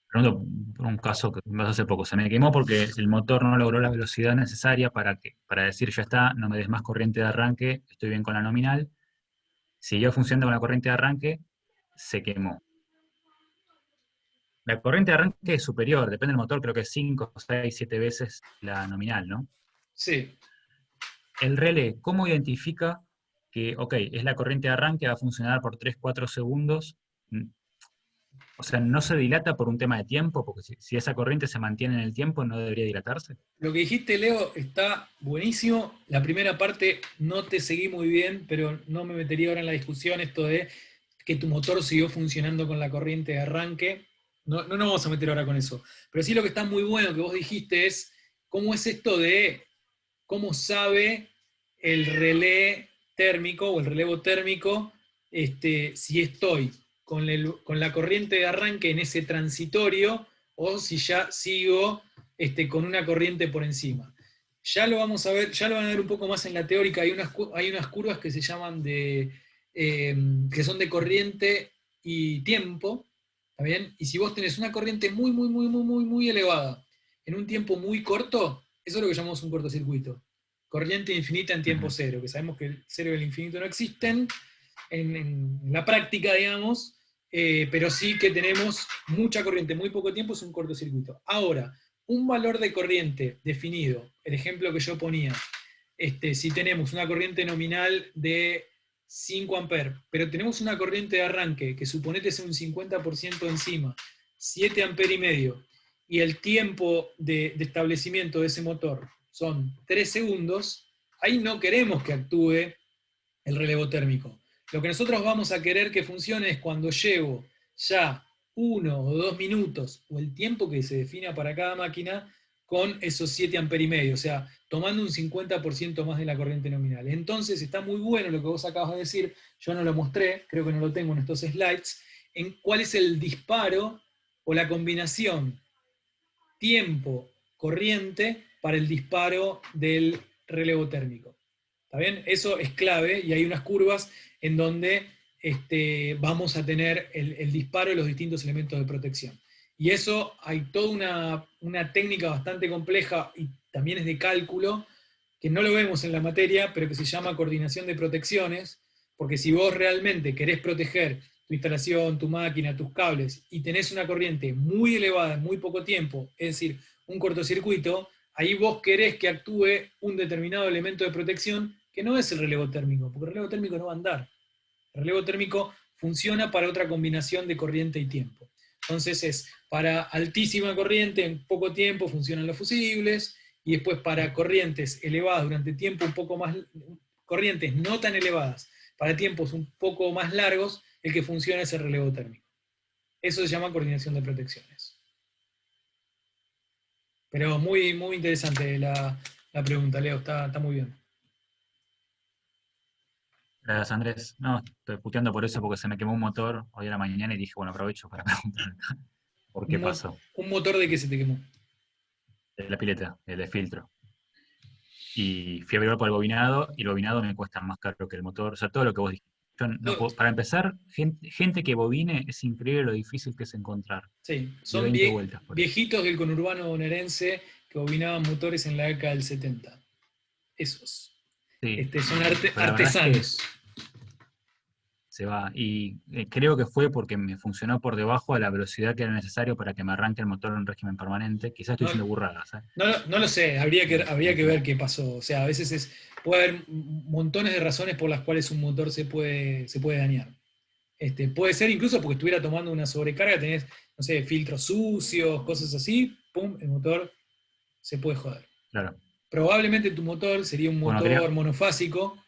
Pregunto por un caso que me pasó hace poco. Se me quemó porque el motor no logró la velocidad necesaria para decir ya está, no me des más corriente de arranque, estoy bien con la nominal. Siguió funcionando con la corriente de arranque, se quemó. La corriente de arranque es superior, depende del motor, creo que es 5, 6, 7 veces la nominal, ¿no? Sí. El relé, ¿cómo identifica que, ok, es la corriente de arranque, va a funcionar por 3, 4 segundos? O sea, ¿no se dilata por un tema de tiempo? Porque si esa corriente se mantiene en el tiempo, ¿no debería dilatarse? Lo que dijiste, Leo, está buenísimo. La primera parte no te seguí muy bien, pero no me metería ahora en la discusión esto de que tu motor siguió funcionando con la corriente de arranque. No nos vamos a meter ahora con eso. Pero sí lo que está muy bueno que vos dijiste es cómo es esto de cómo sabe el relé térmico o el relevo térmico si estoy con la corriente de arranque en ese transitorio o si ya sigo con una corriente por encima. Ya lo vamos a ver, ya lo van a ver un poco más en la teórica. Hay unas curvas que se llaman que son de corriente y tiempo, ¿está bien? Y si vos tenés una corriente muy, muy, muy, muy, muy, muy elevada en un tiempo muy corto, eso es lo que llamamos un cortocircuito. Corriente infinita en tiempo cero, que sabemos que el cero y el infinito no existen en la práctica, digamos, pero sí que tenemos mucha corriente, muy poco tiempo, es un cortocircuito. Ahora, un valor de corriente definido, el ejemplo que yo ponía, si tenemos una corriente nominal de 5 amperes, pero tenemos una corriente de arranque que suponete sea un 50% encima, 7 amperes y medio, y el tiempo de establecimiento de ese motor son 3 segundos, ahí no queremos que actúe el relevo térmico. Lo que nosotros vamos a querer que funcione es cuando llevo ya 1 o 2 minutos, o el tiempo que se defina para cada máquina, con esos 7 amperes y medio, o sea, tomando un 50% más de la corriente nominal. Entonces está muy bueno lo que vos acabas de decir, yo no lo mostré, creo que no lo tengo en estos slides, en cuál es el disparo o la combinación tiempo-corriente para el disparo del relevo térmico. ¿Está bien? Eso es clave y hay unas curvas en donde vamos a tener el disparo de los distintos elementos de protección. Y eso hay toda una técnica bastante compleja y también es de cálculo, que no lo vemos en la materia, pero que se llama coordinación de protecciones, porque si vos realmente querés proteger tu instalación, tu máquina, tus cables, y tenés una corriente muy elevada en muy poco tiempo, es decir, un cortocircuito, ahí vos querés que actúe un determinado elemento de protección que no es el relevo térmico, porque el relevo térmico no va a andar. El relevo térmico funciona para otra combinación de corriente y tiempo. Entonces es para altísima corriente, en poco tiempo funcionan los fusibles, y después para corrientes elevadas durante tiempo un poco más, corrientes no tan elevadas, para tiempos un poco más largos, el que funciona es el relevo térmico. Eso se llama coordinación de protecciones. Pero muy, muy interesante la pregunta, Leo, está muy bien. Gracias, Andrés. No, estoy puteando por eso porque se me quemó un motor hoy a la mañana y dije, bueno, aprovecho para preguntar por qué pasó. ¿Un motor de qué se te quemó? De la pileta, el de filtro. Y fui a averiguar por el bobinado, y el bobinado me cuesta más caro que el motor. O sea, todo lo que vos dijiste. Yo no puedo, para empezar, gente que bobine, es increíble lo difícil que es encontrar. Sí, son viejitos del conurbano bonaerense que bobinaban motores en la década del 70. Esos. Sí. Son Pero la verdad es que artesanos. se va. Y creo que fue porque me funcionó por debajo de la velocidad que era necesario para que me arranque el motor en régimen permanente. Quizás estoy No, diciendo burradas, ¿eh? no lo sé, habría que ver qué pasó. O sea, a veces puede haber montones de razones por las cuales un motor se puede dañar. Puede ser incluso porque estuviera tomando una sobrecarga, tenés, no sé, filtros sucios, cosas así, pum, el motor se puede joder. Claro. Probablemente tu motor sería un Bueno, motor monofásico,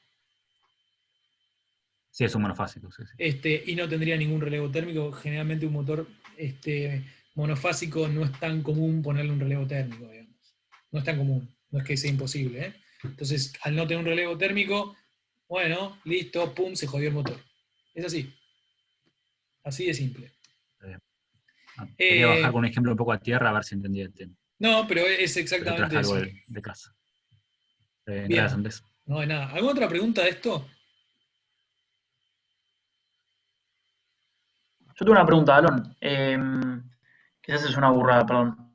sí, es un monofásico, sí, sí. y no tendría ningún relevo térmico. Generalmente un motor monofásico no es tan común ponerle un relevo térmico, digamos. No es tan común, no es que sea imposible, ¿eh? Entonces, al no tener un relevo térmico, bueno, listo, pum, se jodió el motor. Es así. Así de simple. Quería bajar con un ejemplo un poco a tierra a ver si entendía el tema. No, pero es Pero exactamente traje algo eso. de casa. Bien. Gracias, Andrés. No hay nada. ¿Alguna otra pregunta de esto? Yo tengo una pregunta, Alon. Quizás es una burrada, perdón.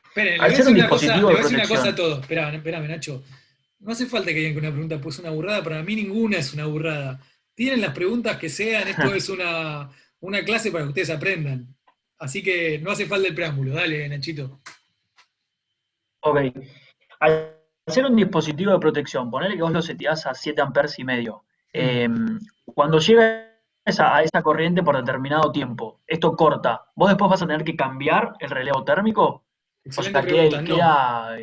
Esperen, le Al voy a ser decir un una cosa, dispositivo le de voy a decir una cosa a protección. todos. Espérame, Nacho. No hace falta que digan que una pregunta pues una burrada, para mí ninguna es una burrada. Tienen las preguntas que sean, esto es una clase para que ustedes aprendan. Así que no hace falta el preámbulo, dale, Nachito. Ok. Al ser un dispositivo de protección, ponele que vos lo seteás a 7 amperes y medio. Cuando llega a esa corriente por determinado tiempo, esto corta. ¿Vos después vas a tener que cambiar el relevo térmico? Excelente O sea, pregunta,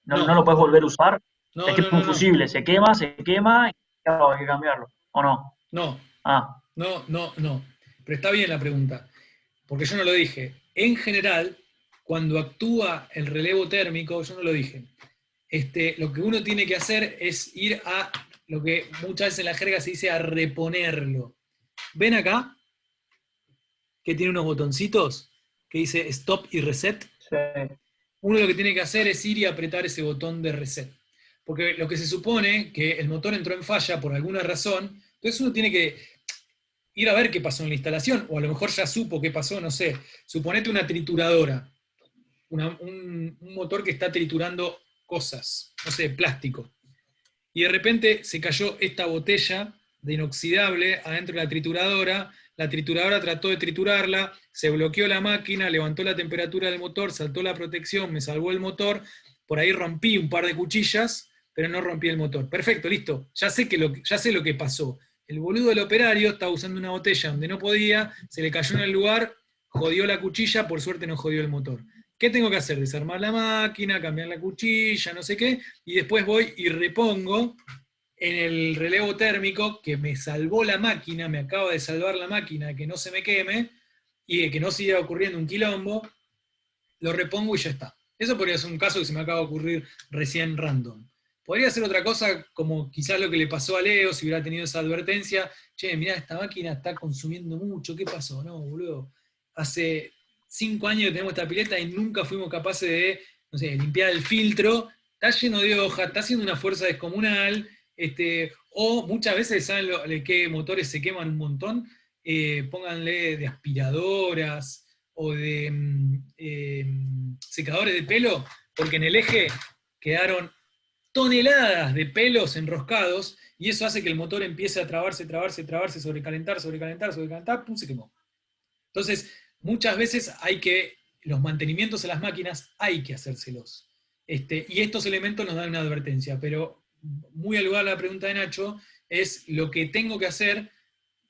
no lo puedes volver a usar. Es tipo un no. fusible, se quema y claro, hay que cambiarlo. ¿O no? No. Ah. No. Pero está bien la pregunta, porque yo no lo dije. En general, cuando actúa el relevo térmico, yo no lo dije. Lo que uno tiene que hacer es ir a lo que muchas veces en la jerga se dice a reponerlo. ¿Ven acá? Que tiene unos botoncitos que dice stop y reset. Sí. Uno lo que tiene que hacer es ir y apretar ese botón de reset. Porque lo que se supone que el motor entró en falla por alguna razón, entonces uno tiene que ir a ver qué pasó en la instalación, o a lo mejor ya supo qué pasó, no sé. Suponete una trituradora, un motor que está triturando cosas, no sé, plástico. Y de repente se cayó esta botella de inoxidable adentro de la trituradora trató de triturarla, se bloqueó la máquina, levantó la temperatura del motor, saltó la protección, me salvó el motor, por ahí rompí un par de cuchillas, pero no rompí el motor. Perfecto, listo, ya sé lo que pasó. El boludo del operario estaba usando una botella donde no podía, se le cayó en el lugar, jodió la cuchilla, por suerte no jodió el motor. ¿Qué tengo que hacer? Desarmar la máquina, cambiar la cuchilla, no sé qué, y después voy y repongo en el relevo térmico que me salvó la máquina, me acaba de salvar la máquina, que no se me queme, y de que no siga ocurriendo un quilombo, lo repongo y ya está. Eso podría ser un caso que se me acaba de ocurrir recién random. Podría ser otra cosa, como quizás lo que le pasó a Leo, si hubiera tenido esa advertencia, che, mirá, esta máquina está consumiendo mucho, ¿qué pasó? No, boludo, hace 5 años que tenemos esta pileta y nunca fuimos capaces de, no sé, limpiar el filtro, está lleno de hoja, está haciendo una fuerza descomunal, o muchas veces, ¿saben qué motores se queman un montón? Pónganle de aspiradoras o de secadores de pelo, porque en el eje quedaron toneladas de pelos enroscados y eso hace que el motor empiece a trabarse, sobrecalentar, pum, se quemó. Entonces, muchas veces los mantenimientos a las máquinas hay que hacérselos. Y estos elementos nos dan una advertencia, pero muy al lugar de la pregunta de Nacho, es lo que tengo que hacer,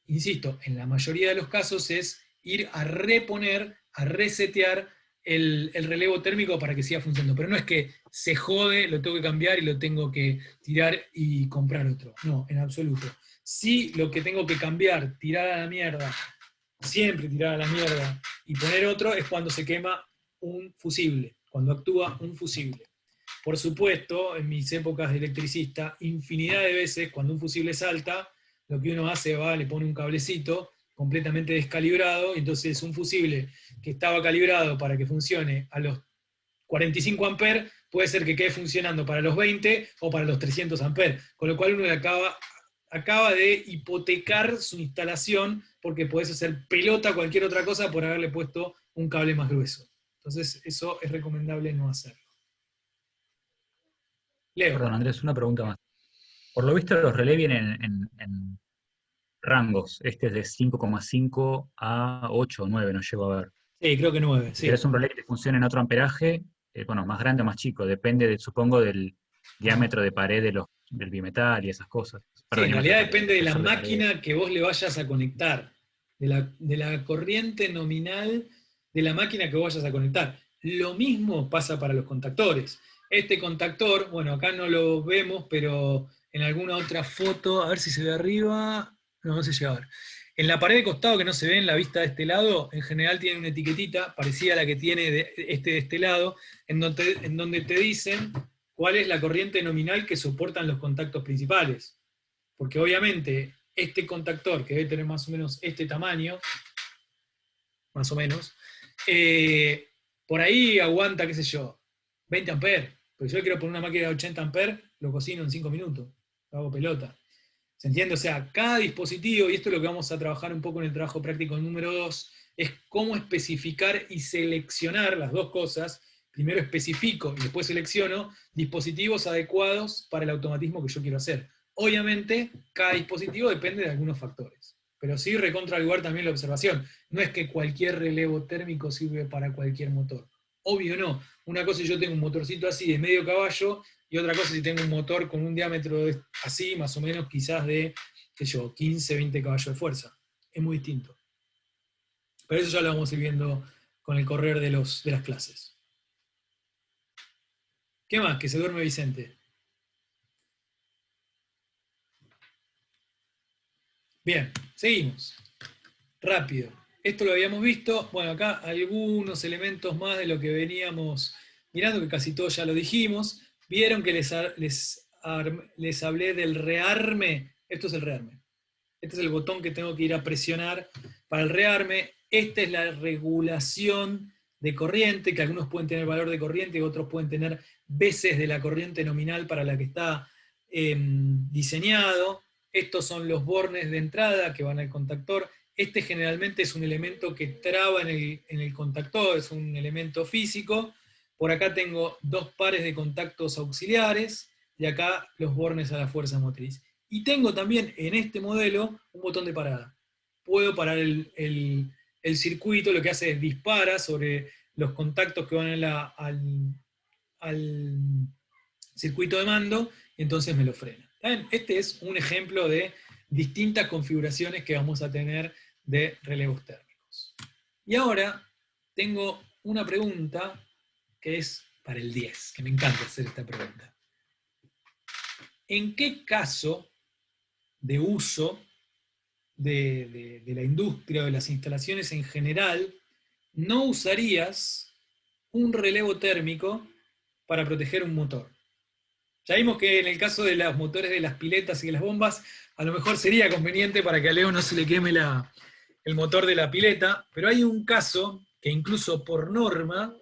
insisto, en la mayoría de los casos es ir a reponer, a resetear el relevo térmico para que siga funcionando. Pero no es que se jode, lo tengo que cambiar y lo tengo que tirar y comprar otro. No, en absoluto. Sí, lo que tengo que cambiar, tirar a la mierda, siempre tirar a la mierda y poner otro es cuando se quema un fusible, cuando actúa un fusible. Por supuesto, en mis épocas de electricista, infinidad de veces cuando un fusible salta, lo que uno hace le pone un cablecito completamente descalibrado, y entonces un fusible que estaba calibrado para que funcione a los 45 amperes, puede ser que quede funcionando para los 20 o para los 300 amperes, con lo cual uno acaba de hipotecar su instalación porque podés hacer pelota cualquier otra cosa por haberle puesto un cable más grueso. Entonces eso es recomendable no hacerlo. Leo. Perdón, Andrés, una pregunta más. Por lo visto los relés vienen en rangos. Este es de 5,5 a 8 o 9, no llego a ver. Sí, creo que 9, Si sí. querés un relé que te funcione en otro amperaje, bueno, más grande o más chico, depende, supongo, del diámetro de pared del bimetal y esas cosas. Sí, Perdón, en diámetro realidad de pared, depende de la espesor de pared. máquina que vos le vayas a conectar, de la corriente nominal de la máquina que vos vayas a conectar. Lo mismo pasa para los contactores. Este contactor, bueno, acá no lo vemos, pero en alguna otra foto, a ver si se ve arriba, no se llega a ver. En la pared de costado que no se ve en la vista de este lado, en general tiene una etiquetita parecida a la que tiene de este lado, en donde te dicen cuál es la corriente nominal que soportan los contactos principales. Porque obviamente este contactor, que debe tener más o menos este tamaño, más o menos, por ahí aguanta, qué sé yo, 20 amperes. Porque yo quiero poner una máquina de 80 amperes, lo cocino en 5 minutos, lo hago pelota. ¿Se entiende? O sea, cada dispositivo, y esto es lo que vamos a trabajar un poco en el trabajo práctico número 2, es cómo especificar y seleccionar las dos cosas. Primero especifico y después selecciono dispositivos adecuados para el automatismo que yo quiero hacer. Obviamente, cada dispositivo depende de algunos factores. Pero sí recontra al lugar también la observación. No es que cualquier relevo térmico sirve para cualquier motor. Obvio no. Una cosa es yo tengo un motorcito así de medio caballo, y otra cosa si tengo un motor con un diámetro así, más o menos quizás de, qué sé yo, 15, 20 caballos de fuerza. Es muy distinto. Pero eso ya lo vamos a ir viendo con el correr de las clases. ¿Qué más? Que se duerme Vicente. Bien, seguimos. Rápido. Esto lo habíamos visto. Bueno, acá algunos elementos más de lo que veníamos mirando, que casi todos ya lo dijimos. Vieron que les hablé del rearme. Esto es el rearme. Este es el botón que tengo que ir a presionar para el rearme. Esta es la regulación de corriente, que algunos pueden tener valor de corriente y otros pueden tener veces de la corriente nominal para la que está diseñado. Estos son los bornes de entrada que van al contactor. Este generalmente es un elemento que traba en el contactor, es un elemento físico. Por acá tengo dos pares de contactos auxiliares, y acá los bornes a la fuerza motriz. Y tengo también en este modelo un botón de parada. Puedo parar el circuito, lo que hace es dispara sobre los contactos que van al circuito de mando, y entonces me lo frena. Este es un ejemplo de distintas configuraciones que vamos a tener de relevos térmicos. Y ahora tengo una pregunta que es para el 10, que me encanta hacer esta pregunta. ¿En qué caso de uso de la industria o de las instalaciones en general no usarías un relevo térmico para proteger un motor? Ya vimos que en el caso de los motores de las piletas y de las bombas, a lo mejor sería conveniente para que a Leo no se le queme el motor de la pileta, pero hay un caso que incluso por norma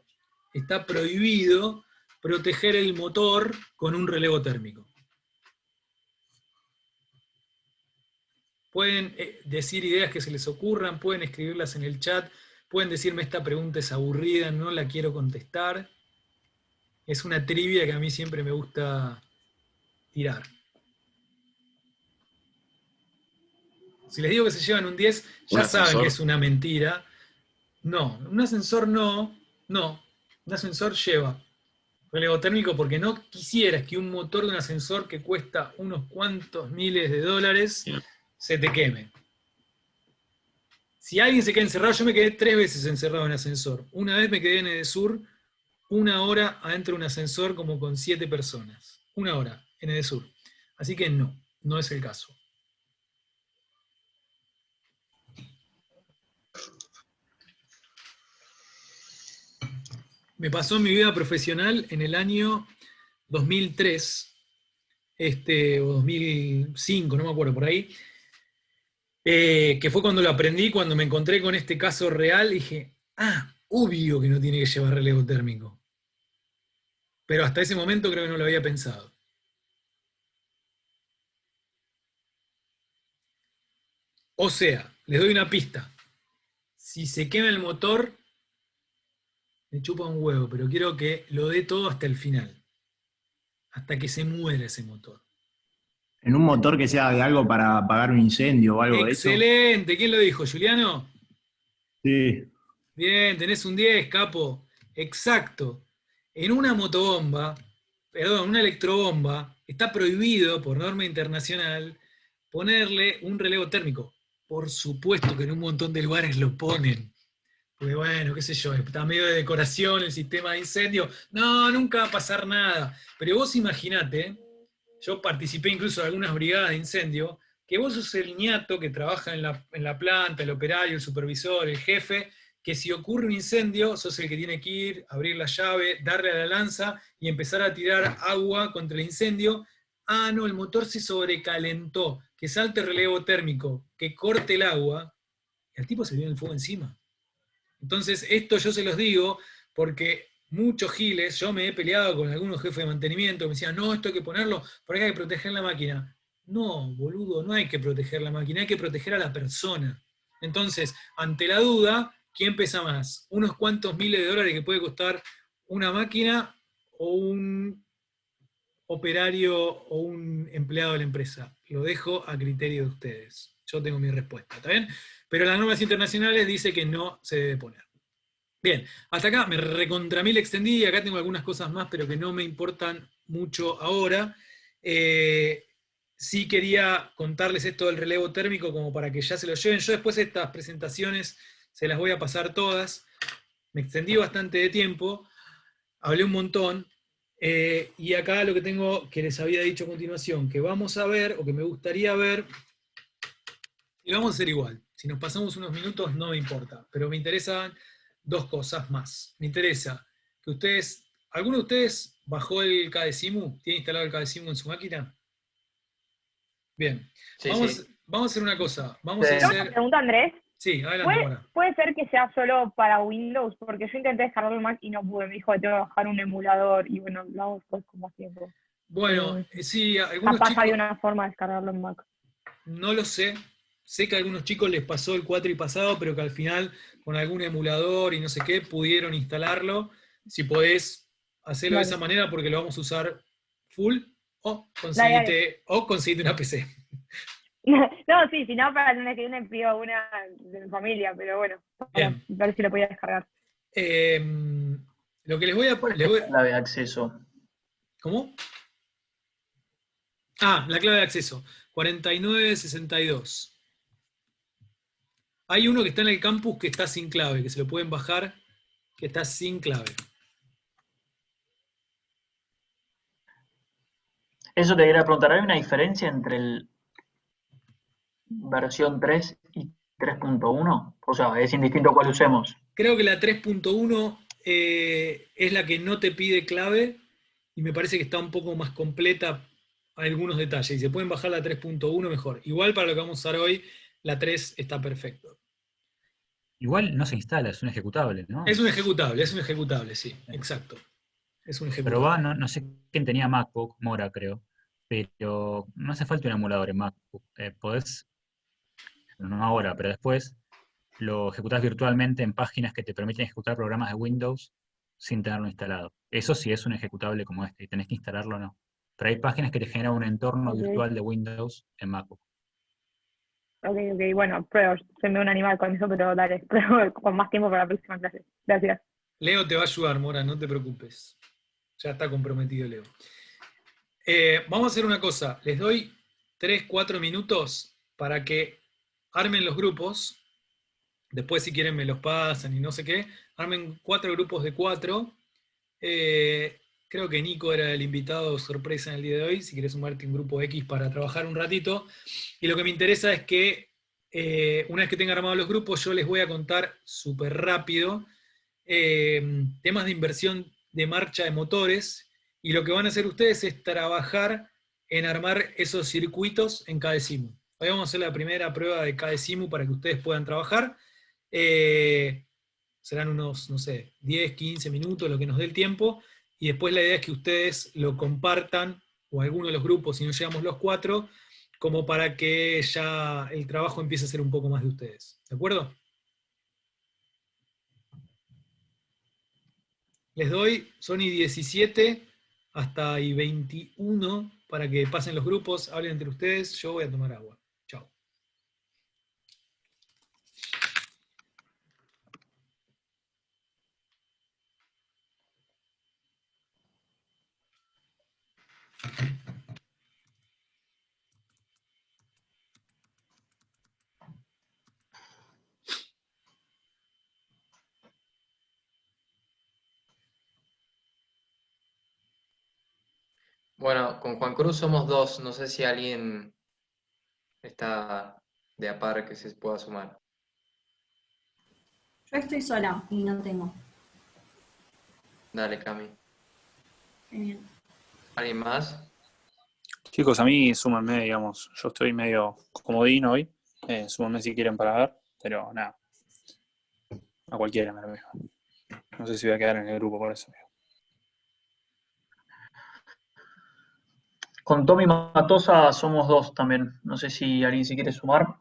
está prohibido proteger el motor con un relevo térmico. Pueden decir ideas que se les ocurran, pueden escribirlas en el chat, pueden decirme esta pregunta es aburrida, no la quiero contestar. Es una trivia que a mí siempre me gusta tirar. Si les digo que se llevan un 10, ya saben que es una mentira. No, un ascensor no. Un ascensor lleva relevo térmico porque no quisieras que un motor de un ascensor que cuesta unos cuantos miles de dólares se te queme. Si alguien se queda encerrado, yo me quedé 3 veces encerrado en ascensor. Una vez me quedé en Edesur 1 hora adentro de un ascensor como con 7 personas. 1 hora en Edesur. Así que no es el caso. Me pasó en mi vida profesional en el año 2003, o 2005, no me acuerdo, por ahí, que fue cuando lo aprendí, cuando me encontré con este caso real, dije, obvio que no tiene que llevar relevo térmico. Pero hasta ese momento creo que no lo había pensado. O sea, les doy una pista. Si se quema el motor, me chupa un huevo, pero quiero que lo dé todo hasta el final. Hasta que se muera ese motor. en un motor que sea de algo para apagar un incendio o algo de eso. Excelente, ¿quién lo dijo, Juliano? Sí. Bien, tenés un 10, capo. Exacto. En una motobomba, perdón, una electrobomba, está prohibido por norma internacional ponerle un relevo térmico. Por supuesto que en un montón de lugares lo ponen. Porque bueno, qué sé yo, está medio de decoración el sistema de incendio. No, nunca va a pasar nada. Pero vos imaginate, yo participé incluso de algunas brigadas de incendio, que vos sos el ñato que trabaja en la planta, el operario, el supervisor, el jefe, que si ocurre un incendio, sos el que tiene que ir, abrir la llave, darle a la lanza y empezar a tirar agua contra el incendio. Ah, no, el motor se sobrecalentó, que salte el relevo térmico, que corte el agua, y al tipo se le viene el fuego encima. Entonces, esto yo se los digo porque muchos giles, yo me he peleado con algunos jefes de mantenimiento, que me decían, no, esto hay que ponerlo, porque hay que proteger la máquina. No, boludo, no hay que proteger la máquina, hay que proteger a la persona. Entonces, ante la duda, ¿quién pesa más? ¿Unos cuantos miles de dólares que puede costar una máquina o un operario o un empleado de la empresa? Lo dejo a criterio de ustedes. Yo tengo mi respuesta, ¿está bien? Pero las normas internacionales dicen que no se debe poner. Bien, hasta acá me recontra mil extendí, acá tengo algunas cosas más, pero que no me importan mucho ahora. Sí quería contarles esto del relevo térmico como para que ya se lo lleven. Yo después de estas presentaciones se las voy a pasar todas. Me extendí bastante de tiempo, hablé un montón, y acá lo que tengo que les había dicho a continuación, que vamos a ver, o que me gustaría ver, y lo vamos a hacer igual. Si nos pasamos unos minutos no me importa, pero me interesan dos cosas más. Me interesa que ustedes, ¿alguno de ustedes bajó el KDESIMU? ¿Tiene instalado el KDESIMU en su máquina? Bien. Sí, vamos, sí. vamos a hacer una cosa. Vamos a Tengo hacer... una pregunta, Andrés. Sí, adelante, Mora. ¿Puede ser que sea solo para Windows? Porque yo intenté descargarlo en Mac y no pude. Me dijo que tengo que bajar un emulador y bueno, lo hago después con más tiempo. Bueno, sí, algunos Capaz chicos... hay una forma de descargarlo en Mac. No lo sé. Sé que a algunos chicos les pasó el cuatri pasado, pero que al final con algún emulador y no sé qué pudieron instalarlo. Si podés hacerlo de esa manera porque lo vamos a usar full, o conseguite una PC. No, sí, si no, para el lunes que viene pido una de mi familia, pero bueno, para ver si lo podía descargar. Lo que les voy a... Clave de acceso. ¿Cómo? Ah, la clave de acceso. 4962. Hay uno que está en el campus que está sin clave, que se lo pueden bajar, que está sin clave. Eso te quería preguntar, ¿hay una diferencia entre el versión 3 y 3.1? O sea, es indistinto cuál usemos. Creo que la 3.1 es la que no te pide clave y me parece que está un poco más completa algunos detalles. Y se pueden bajar la 3.1 mejor. Igual para lo que vamos a usar hoy, la 3 está perfecto. Igual no se instala, es un ejecutable, ¿no? Es un ejecutable, sí, exacto. Es un ejecutable. Pero va, no sé quién tenía MacBook, Mora creo, pero no hace falta un emulador en MacBook. Podés, no ahora, pero después, lo ejecutás virtualmente en páginas que te permiten ejecutar programas de Windows sin tenerlo instalado. Eso sí es un ejecutable como este, y tenés que instalarlo o no. Pero hay páginas que te generan un entorno virtual de Windows en MacBook. Ok, bueno, pruebo, soy medio un animal con eso, pero dale, pruebo con más tiempo para la próxima clase. Gracias. Leo te va a ayudar, Mora, no te preocupes. Ya está comprometido Leo. Vamos a hacer una cosa, les doy 3-4 minutos para que armen los grupos, después si quieren me los pasan y no sé qué, armen 4 grupos de 4. Creo que Nico era el invitado sorpresa en el día de hoy, si querés sumarte un grupo X para trabajar un ratito. Y lo que me interesa es que una vez que tengan armados los grupos, yo les voy a contar súper rápido temas de inversión de marcha de motores, y lo que van a hacer ustedes es trabajar en armar esos circuitos en KDESIMU. Hoy vamos a hacer la primera prueba de KDESIMU para que ustedes puedan trabajar. Serán unos, no sé, 10, 15 minutos, lo que nos dé el tiempo, y después la idea es que ustedes lo compartan, o alguno de los grupos, si no llegamos los 4, como para que ya el trabajo empiece a ser un poco más de ustedes. ¿De acuerdo? Les doy, son y 17, hasta y 21 para que pasen los grupos, hablen entre ustedes, yo voy a tomar agua. Chao. Bueno, con Juan Cruz somos dos, no sé si alguien está de a par que se pueda sumar. Yo estoy sola y no tengo. Dale, Cami. Bien. ¿Alguien más? Chicos, a mí súmanme, digamos. Yo estoy medio comodín hoy. Súmanme si quieren para ver, pero nada. A cualquiera me lo veo. No sé si voy a quedar en el grupo por eso. Con Tommy Matosa somos dos también. No sé si alguien se quiere sumar.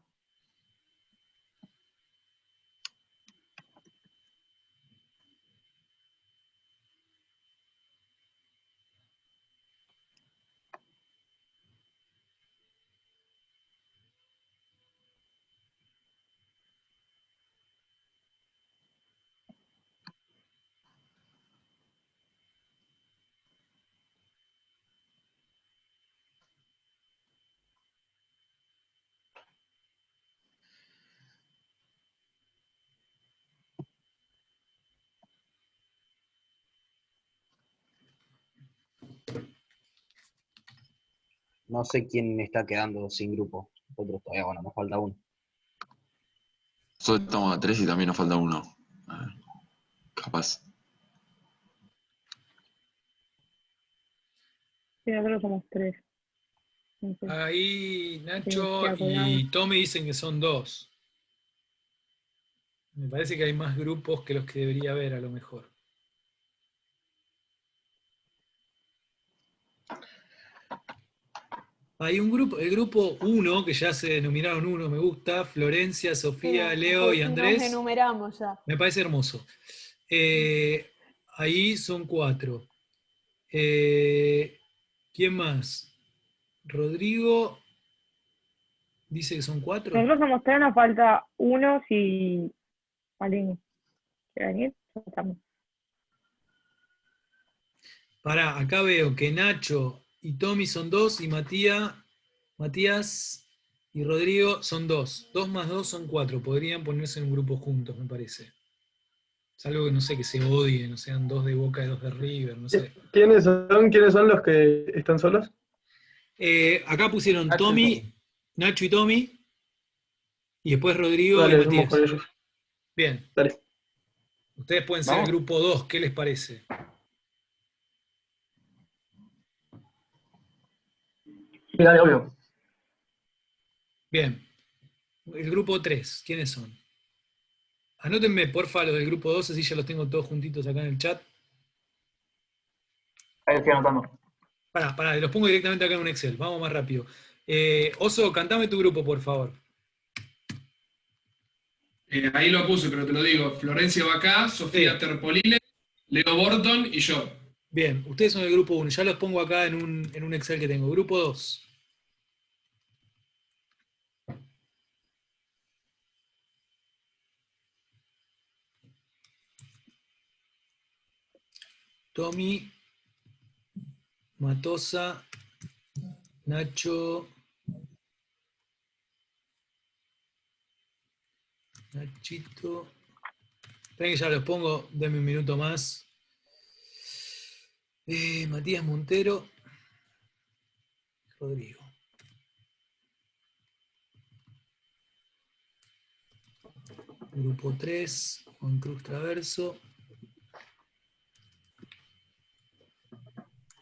No sé quién está quedando sin grupo. Nosotros todavía, bueno, nos falta uno. Nosotros estamos a 3 y también nos falta uno. Capaz. Sí, nosotros somos 3. No sé. Ahí Nacho Sí, y Tommy dicen que son 2. Me parece que hay más grupos que los que debería haber a lo mejor. Hay un grupo, el grupo 1, que ya se denominaron 1, me gusta, Florencia, Sofía, Sí, Leo y nos Andrés. enumeramos ya. Me parece hermoso. Ahí son 4. ¿Quién más? Rodrigo dice que son 4. Nosotros somos 3, nos falta uno si alguien quiere venir. Ya estamos. Pará, acá veo que Nacho y Tommy son 2 y Matías y Rodrigo son 2. 2 más 2 son 4. Podrían ponerse en un grupo juntos, me parece. Salvo que no sé, que se odien, no sean 2 de Boca y 2 de River, no sé. ¿Quiénes son los que están solos? Acá pusieron Nacho y Tommy, Nacho y Tommy, y después Rodrigo Dale, y vamos Matías. con ellos. Bien. Dale. Ustedes pueden ser ¿Vamos? el grupo 2, ¿qué les parece? Sí, dale, obvio. Bien. El grupo 3, ¿quiénes son? Anótenme, porfa, los del grupo 2, así ya los tengo todos juntitos acá en el chat. Ahí estoy anotando. Pará, los pongo directamente acá en un Excel, vamos más rápido. Oso, cantame tu grupo, por favor. Ahí lo puse, pero te lo digo. Florencia Bacá, Sofía Terpolile, Leo Borton y yo. Bien, ustedes son el grupo 1, ya los pongo acá en un Excel que tengo. Grupo 2. Tommy, Matosa, Nacho, Nachito. Esperen que ya los pongo, denme un minuto más. Matías Montero, Rodrigo. Grupo 3, Juan Cruz Traverso.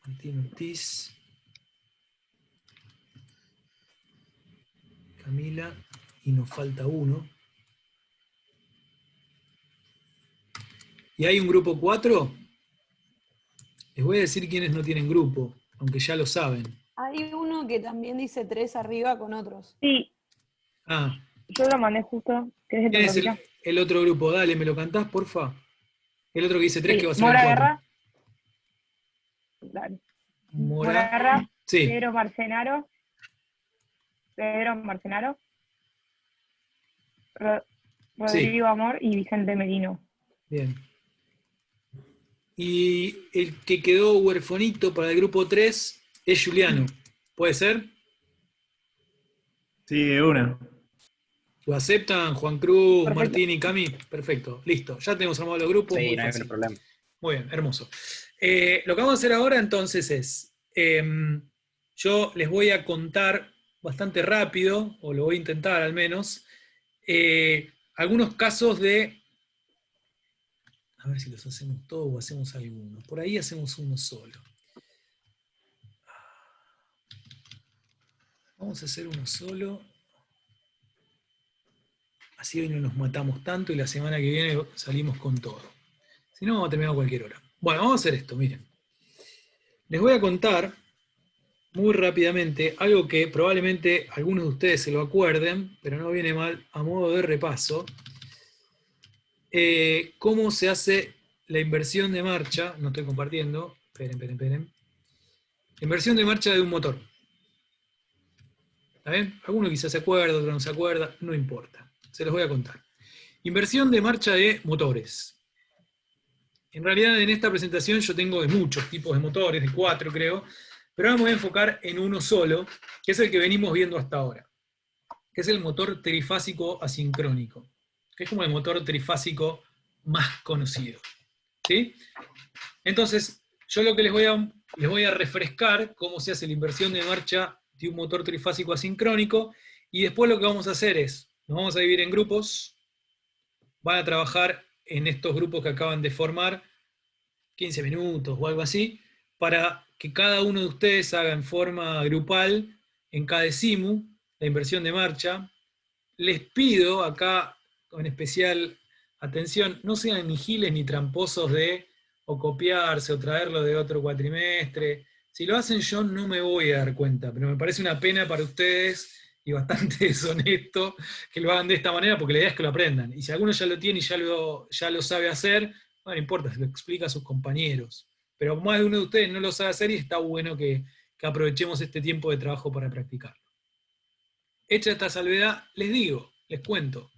Martín Ortiz. Camila. Y nos falta uno. ¿Y hay un grupo 4? Les voy a decir quiénes no tienen grupo, aunque ya lo saben. Hay uno que también dice 3 arriba con otros. Sí. Ah. Yo lo mandé justo. ¿Querés que te ¿Quién lo es repita? el otro grupo? Dale, ¿me lo cantás, porfa? El otro que dice 3, Sí, que va a ser Mora el 4. Guerra. Dale. Moraga, Sí. Pedro Marcenaro, Rodrigo Amor y Vicente Merino. Bien. Y el que quedó huerfanito para el grupo 3 es Juliano. ¿Puede ser? Sí, de una. ¿Lo aceptan Juan Cruz, Perfecto. Martín y Cami? Perfecto, listo. Ya tenemos armado los grupos. Sí, muy no hay fácil. problema. Muy bien, hermoso. Lo que vamos a hacer ahora entonces es, yo les voy a contar bastante rápido, o lo voy a intentar al menos, algunos casos de... A ver si los hacemos todos o hacemos algunos. Por ahí hacemos uno solo. Vamos a hacer uno solo. Así hoy no nos matamos tanto y la semana que viene salimos con todo. Si no, vamos a terminar a cualquier hora. Bueno, vamos a hacer esto, miren. Les voy a contar muy rápidamente algo que probablemente algunos de ustedes se lo acuerden, pero no viene mal a modo de repaso. Cómo se hace la inversión de marcha, no estoy compartiendo, esperen. Inversión de marcha de un motor. ¿Está bien? Alguno quizás se acuerda, otro no se acuerda, no importa. Se los voy a contar. Inversión de marcha de motores. En realidad en esta presentación yo tengo de muchos tipos de motores, de 4 creo, pero ahora me voy a enfocar en uno solo, que es el que venimos viendo hasta ahora, que es el motor trifásico asincrónico, que es como el motor trifásico más conocido. ¿Sí? Entonces, yo lo que les voy a refrescar cómo se hace la inversión de marcha de un motor trifásico asincrónico, y después lo que vamos a hacer es, nos vamos a dividir en grupos, van a trabajar en estos grupos que acaban de formar 15 minutos o algo así, para que cada uno de ustedes haga en forma grupal, en cada simu, la inversión de marcha. Les pido acá, con especial atención, no sean ni giles ni tramposos de o copiarse o traerlo de otro cuatrimestre. Si lo hacen yo no me voy a dar cuenta, pero me parece una pena para ustedes y bastante deshonesto que lo hagan de esta manera, porque la idea es que lo aprendan. Y si alguno ya lo tiene y ya lo sabe hacer, no importa, se lo explica a sus compañeros. Pero más de uno de ustedes no lo sabe hacer y está bueno que aprovechemos este tiempo de trabajo para practicarlo. Hecha esta salvedad, les cuento,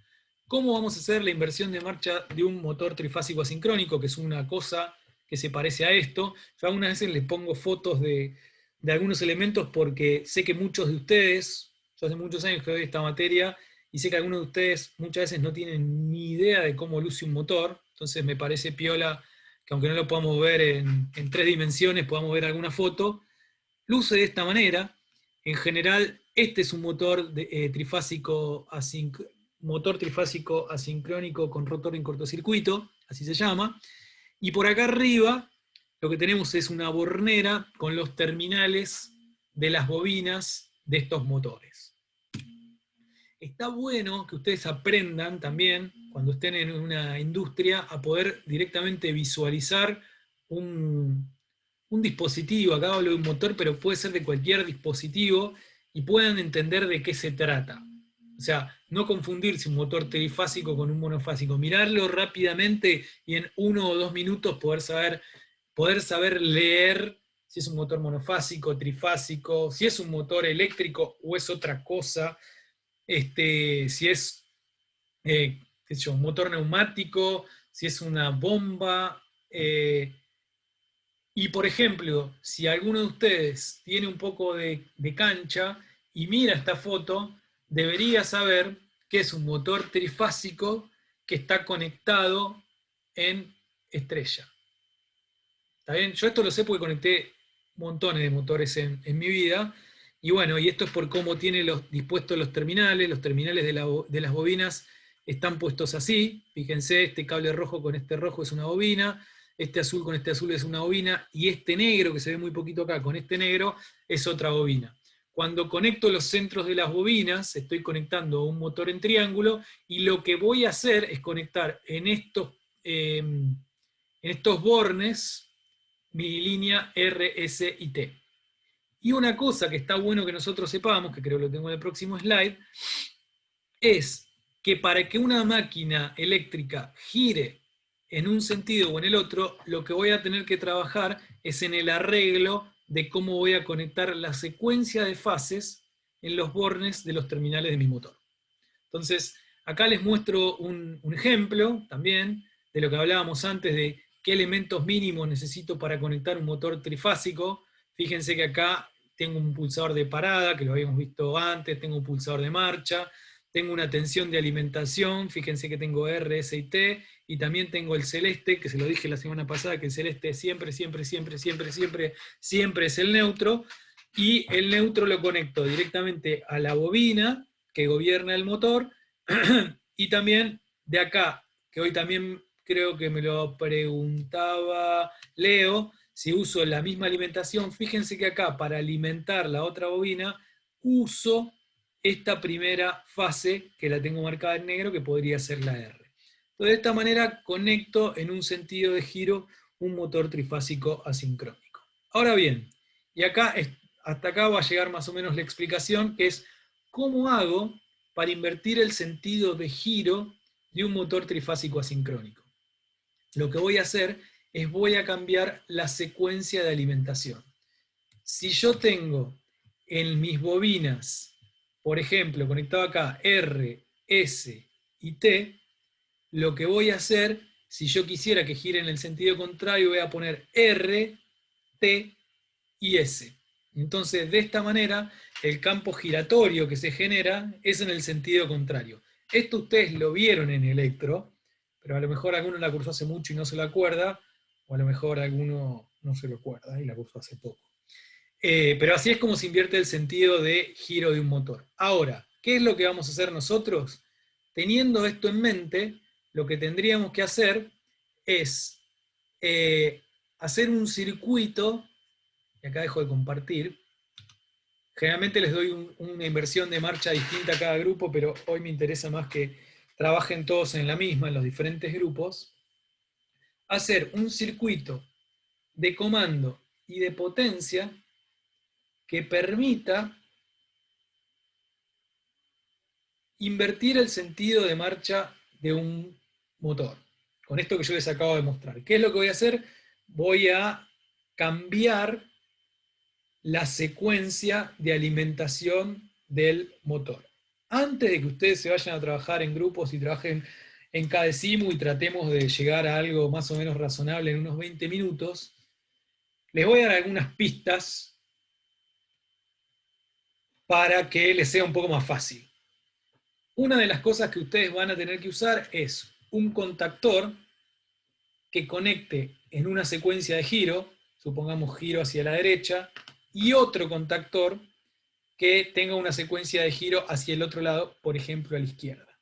¿cómo vamos a hacer la inversión de marcha de un motor trifásico asincrónico, que es una cosa que se parece a esto? Yo algunas veces les pongo fotos de algunos elementos porque sé que muchos de ustedes, yo hace muchos años que doy esta materia, y sé que algunos de ustedes muchas veces no tienen ni idea de cómo luce un motor, entonces me parece piola que aunque no lo podamos ver en 3 dimensiones, podamos ver alguna foto. Luce de esta manera. En general, este es un motor trifásico asincrónico con rotor en cortocircuito, así se llama. Y por acá arriba, lo que tenemos es una bornera con los terminales de las bobinas de estos motores. Está bueno que ustedes aprendan también, cuando estén en una industria, a poder directamente visualizar un dispositivo. Acá hablo de un motor, pero puede ser de cualquier dispositivo, y puedan entender de qué se trata. O sea, no confundirse un motor trifásico con un monofásico. Mirarlo rápidamente y en 1 o 2 minutos poder saber leer si es un motor monofásico, trifásico, si es un motor eléctrico o es otra cosa. Si es un motor neumático, si es una bomba. Y por ejemplo, si alguno de ustedes tiene un poco de cancha y mira esta foto, debería saber que es un motor trifásico que está conectado en estrella. ¿Está bien? Yo esto lo sé porque conecté montones de motores en mi vida. Y bueno, y esto es por cómo tiene dispuestos los terminales de las bobinas están puestos así. Fíjense, este cable rojo con este rojo es una bobina, este azul con este azul es una bobina, y este negro, que se ve muy poquito acá, con este negro, es otra bobina. Cuando conecto los centros de las bobinas, estoy conectando un motor en triángulo, y lo que voy a hacer es conectar en estos bornes mi línea R, S y T. Y una cosa que está bueno que nosotros sepamos, que creo que lo tengo en el próximo slide, es que para que una máquina eléctrica gire en un sentido o en el otro, lo que voy a tener que trabajar es en el arreglo de cómo voy a conectar la secuencia de fases en los bornes de los terminales de mi motor. Entonces, acá les muestro un ejemplo también de lo que hablábamos antes de qué elementos mínimos necesito para conectar un motor trifásico. Fíjense que acá tengo un pulsador de parada, que lo habíamos visto antes, tengo un pulsador de marcha, tengo una tensión de alimentación, fíjense que tengo R, S y T, y también tengo el celeste, que se lo dije la semana pasada, que el celeste siempre es el neutro, y el neutro lo conecto directamente a la bobina que gobierna el motor, y también de acá, que hoy también creo que me lo preguntaba Leo, si uso la misma alimentación, fíjense que acá para alimentar la otra bobina, uso esta primera fase, que la tengo marcada en negro, que podría ser la R. Entonces, de esta manera conecto en un sentido de giro un motor trifásico asincrónico. Ahora bien, y acá, hasta acá va a llegar más o menos la explicación, que es cómo hago para invertir el sentido de giro de un motor trifásico asincrónico. Lo que voy a hacer es voy a cambiar la secuencia de alimentación. Si yo tengo en mis bobinas, por ejemplo, conectado acá R, S y T, lo que voy a hacer, si yo quisiera que gire en el sentido contrario, voy a poner R, T y S. Entonces, de esta manera, el campo giratorio que se genera es en el sentido contrario. Esto ustedes lo vieron en electro, pero a lo mejor alguno la cursó hace mucho y no se lo acuerda, o a lo mejor alguno no se lo acuerda y la cursó hace poco. Pero así es como se invierte el sentido de giro de un motor. Ahora, ¿qué es lo que vamos a hacer nosotros? Teniendo esto en mente, lo que tendríamos que hacer es hacer un circuito, y acá dejo de compartir. Generalmente les doy una inversión de marcha distinta a cada grupo, pero hoy me interesa más que trabajen todos en la misma, en los diferentes grupos. Hacer un circuito de comando y de potencia que permita invertir el sentido de marcha de un motor. Con esto que yo les acabo de mostrar. ¿Qué es lo que voy a hacer? Voy a cambiar la secuencia de alimentación del motor. Antes de que ustedes se vayan a trabajar en grupos y trabajen en CADESIMU y tratemos de llegar a algo más o menos razonable en unos 20 minutos, les voy a dar algunas pistas para que les sea un poco más fácil. Una de las cosas que ustedes van a tener que usar es un contactor que conecte en una secuencia de giro, supongamos giro hacia la derecha, y otro contactor que tenga una secuencia de giro hacia el otro lado, por ejemplo a la izquierda.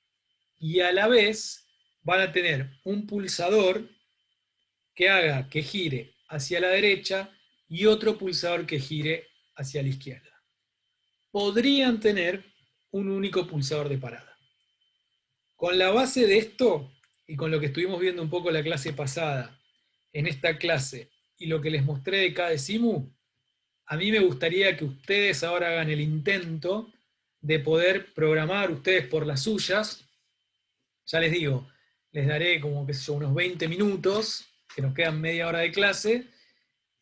Y a la vez van a tener un pulsador que haga que gire hacia la derecha y otro pulsador que gire hacia la izquierda. Podrían tener un único pulsador de parada. Con la base de esto, y con lo que estuvimos viendo un poco la clase pasada, en esta clase, y lo que les mostré de CADESIMU, a mí me gustaría que ustedes ahora hagan el intento de poder programar ustedes por las suyas. Ya les digo, les daré como, qué sé yo, unos 20 minutos, que nos quedan media hora de clase,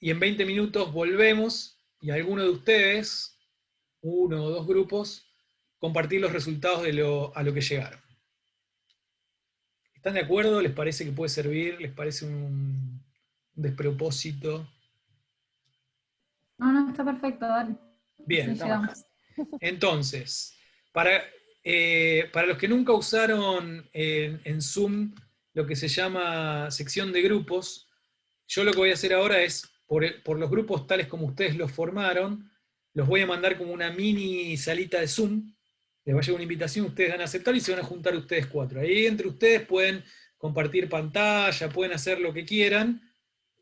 y en 20 minutos volvemos, y alguno de ustedes, uno o dos grupos, compartir los resultados a lo que llegaron. ¿Están de acuerdo? ¿Les parece que puede servir? ¿Les parece un despropósito? No, está perfecto, dale. Bien, Sí, llegamos. Entonces, para los que nunca usaron en Zoom lo que se llama sección de grupos, yo lo que voy a hacer ahora es, por los grupos tales como ustedes los formaron, los voy a mandar como una mini salita de Zoom, les va a llegar una invitación, ustedes van a aceptar y se van a juntar ustedes 4. Ahí entre ustedes pueden compartir pantalla, pueden hacer lo que quieran.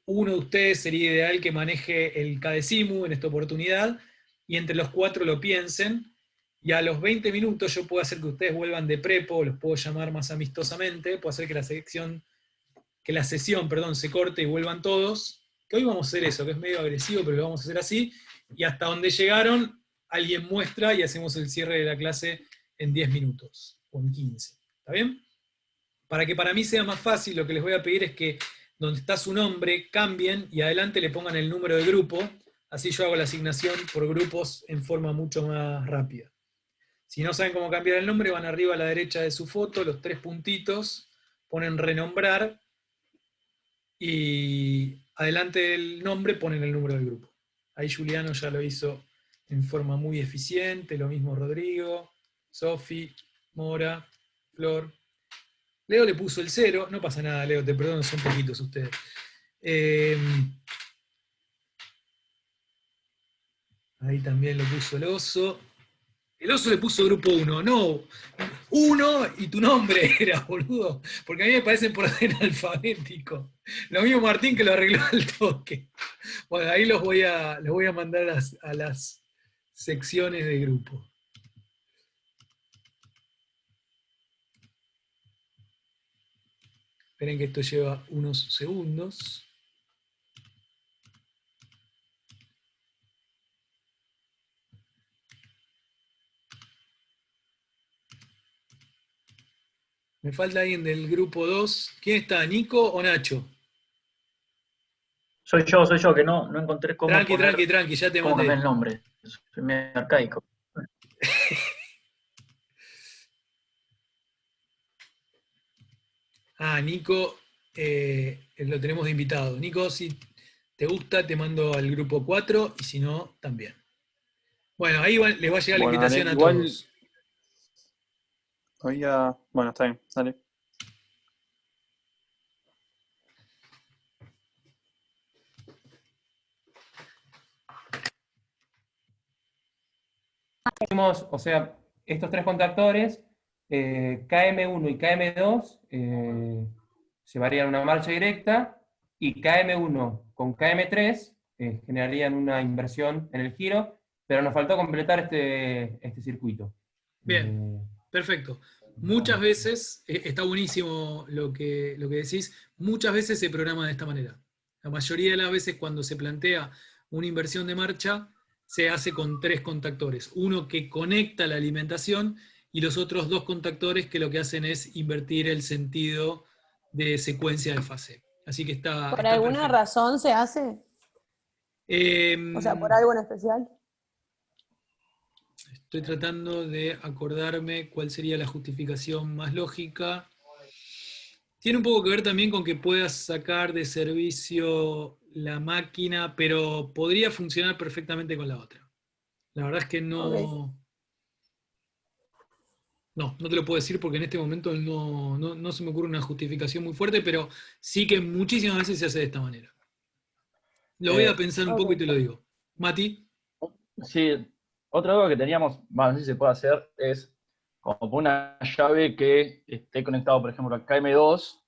Uno de ustedes sería ideal que maneje el CADESIMU en esta oportunidad, y entre los 4 lo piensen, y a los 20 minutos yo puedo hacer que ustedes vuelvan de prepo, los puedo llamar más amistosamente, puedo hacer que la sesión se corte y vuelvan todos, que hoy vamos a hacer eso, que es medio agresivo, pero lo vamos a hacer así, y hasta donde llegaron, alguien muestra y hacemos el cierre de la clase en 10 minutos, o en 15, ¿está bien? Para que para mí sea más fácil, lo que les voy a pedir es que donde está su nombre, cambien y adelante le pongan el número de grupo, Así yo hago la asignación por grupos en forma mucho más rápida. Si no saben cómo cambiar el nombre, van arriba a la derecha de su foto, los 3 puntitos, ponen renombrar, y adelante del nombre ponen el número del grupo. Ahí Juliano ya lo hizo en forma muy eficiente, lo mismo Rodrigo, Sofi, Mora, Flor. Leo le puso el 0, no pasa nada, Leo, te perdono, son poquitos ustedes. Ahí también lo puso el oso. El oso le puso grupo 1, no, 1 y tu nombre era, boludo, porque a mí me parecen por orden alfabético. Lo mismo Martín, que lo arregló al toque. Bueno, ahí los voy a mandar a las secciones de grupo. Esperen que esto lleva unos segundos. Me falta alguien del grupo 2. ¿Quién está? ¿Nico o Nacho? Soy yo, que no encontré cómo Tranqui, poner, ya te cómo mandé. cambiar el nombre. Soy medio arcaico. Nico, lo tenemos de invitado. Nico, si te gusta, te mando al grupo 4, y si no, también. Bueno, ahí les va a llegar la invitación a todos. Bueno, está bien, dale. Tenemos, o sea, estos 3 contactores, KM1 y KM2, llevarían una marcha directa, y KM1 con KM3 generarían una inversión en el giro, pero nos faltó completar este circuito. Bien, perfecto. Muchas veces, está buenísimo lo que decís, muchas veces se programa de esta manera. La mayoría de las veces cuando se plantea una inversión de marcha, se hace con 3 contactores. Uno que conecta la alimentación y los otros 2 contactores que lo que hacen es invertir el sentido de secuencia de fase. Así que está... ¿Por alguna razón se hace? O sea, ¿por algo en especial? Estoy tratando de acordarme cuál sería la justificación más lógica. Tiene un poco que ver también con que puedas sacar de servicio la máquina, pero podría funcionar perfectamente con la otra. La verdad es que no... Okay. No te lo puedo decir porque en este momento no se me ocurre una justificación muy fuerte, pero sí que muchísimas veces se hace de esta manera. Lo voy a pensar un poco y te lo digo. Mati. Sí, otra duda que teníamos, no sé si se puede hacer, es como una llave que esté conectado, por ejemplo, al KM2,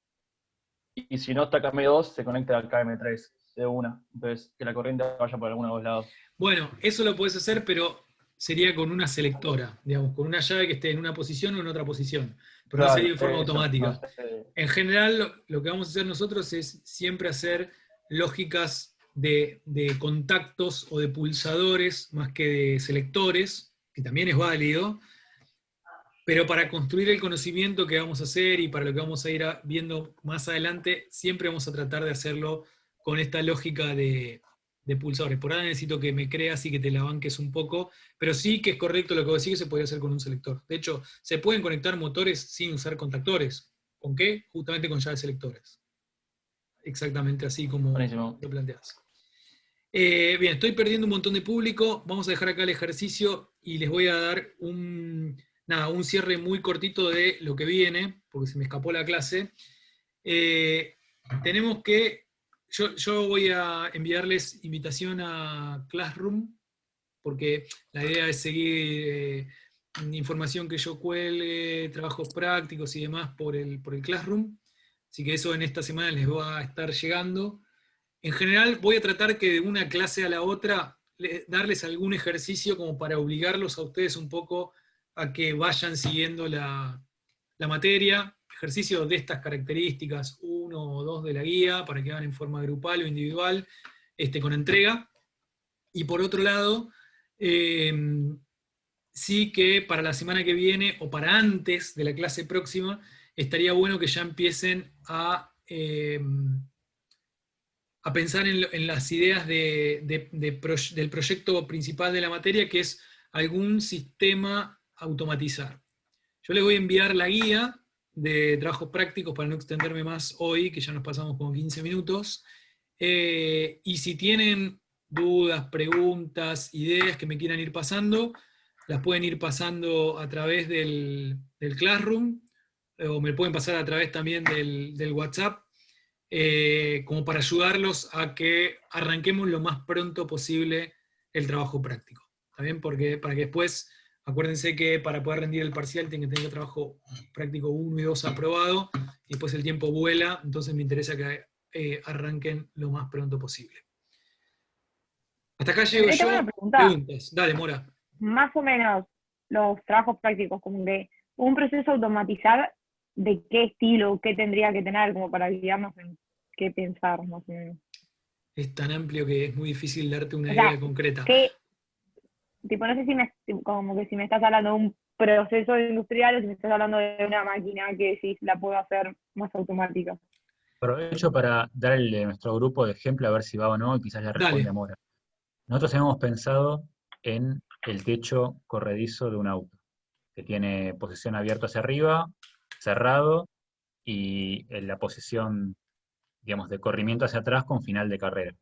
y si no está KM2, se conecta al KM3 de una. Entonces, que la corriente vaya por alguno de los lados. Bueno, eso lo puedes hacer, pero sería con una selectora, digamos, con una llave que esté en una posición o en otra posición, pero no sería en forma automática. No sé. En general, lo que vamos a hacer nosotros es siempre hacer lógicas de contactos o de pulsadores más que de selectores, que también es válido, pero para construir el conocimiento que vamos a hacer y para lo que vamos a ir viendo más adelante, siempre vamos a tratar de hacerlo con esta lógica de pulsadores. Por ahora necesito que me creas y que te la banques un poco, pero sí que es correcto lo que vos decís, que se podría hacer con un selector. De hecho, se pueden conectar motores sin usar contactores. ¿Con qué? Justamente con llaves selectores. Exactamente así como lo planteás. Bien, estoy perdiendo un montón de público. Vamos a dejar acá el ejercicio y les voy a dar un cierre muy cortito de lo que viene, porque se me escapó la clase. Tenemos que... Yo voy a enviarles invitación a Classroom, porque la idea es seguir información que yo cuelgue, trabajos prácticos y demás por el Classroom. Así que eso en esta semana les va a estar llegando. En general voy a tratar que de una clase a la otra darles algún ejercicio como para obligarlos a ustedes un poco a que vayan siguiendo la materia. Ejercicios de estas características, 1 o 2 de la guía, para que hagan en forma grupal o individual, con entrega. Y por otro lado, sí que para la semana que viene, o para antes de la clase próxima, estaría bueno que ya empiecen a a pensar en las ideas del proyecto principal de la materia, que es algún sistema automatizar. Yo les voy a enviar la guía de trabajos prácticos para no extenderme más hoy, que ya nos pasamos como 15 minutos. Y si tienen dudas, preguntas, ideas que me quieran ir pasando, las pueden ir pasando a través del Classroom, o me pueden pasar a través también del WhatsApp, como para ayudarlos a que arranquemos lo más pronto posible el trabajo práctico. ¿Está bien? Porque para que después, acuérdense que para poder rendir el parcial tienen que tener el trabajo práctico 1 y 2 aprobado, y después el tiempo vuela, entonces me interesa que arranquen lo más pronto posible. Hasta acá llego yo. Una pregunta. Preguntas. Dale, Mora. Más o menos los trabajos prácticos, como que un proceso automatizar, ¿de qué estilo, qué tendría que tener como para guiarnos en qué pensar, más o menos? Es tan amplio que es muy difícil darte una O sea, idea concreta. Tipo, no sé si me estás hablando de un proceso industrial o si me estás hablando de una máquina que sí la puedo hacer más automática. Aprovecho para darle a nuestro grupo de ejemplo a ver si va o no, y quizás ya responde Dale. Mora. Nosotros hemos pensado en el techo corredizo de un auto, que tiene posición abierta hacia arriba, cerrado, y en la posición, digamos, de corrimiento hacia atrás con final de carrera.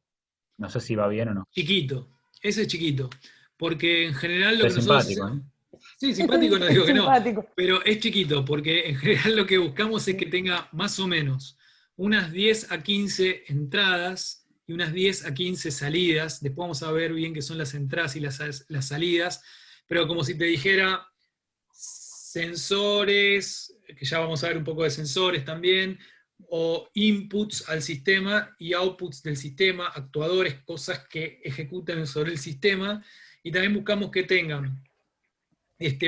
No sé si va bien o no. Chiquito, ese es chiquito, porque en general lo Es que nosotros simpático, hacemos... ¿eh? Sí, simpático no digo que no, Simpático. pero es chiquito, porque en general lo que buscamos es que tenga más o menos unas 10 a 15 entradas y unas 10 a 15 salidas. Después vamos a ver bien qué son las entradas y las salidas, pero como si te dijera sensores, que ya vamos a ver un poco de sensores también, o inputs al sistema y outputs del sistema, actuadores, cosas que ejecuten sobre el sistema, y también buscamos que tengan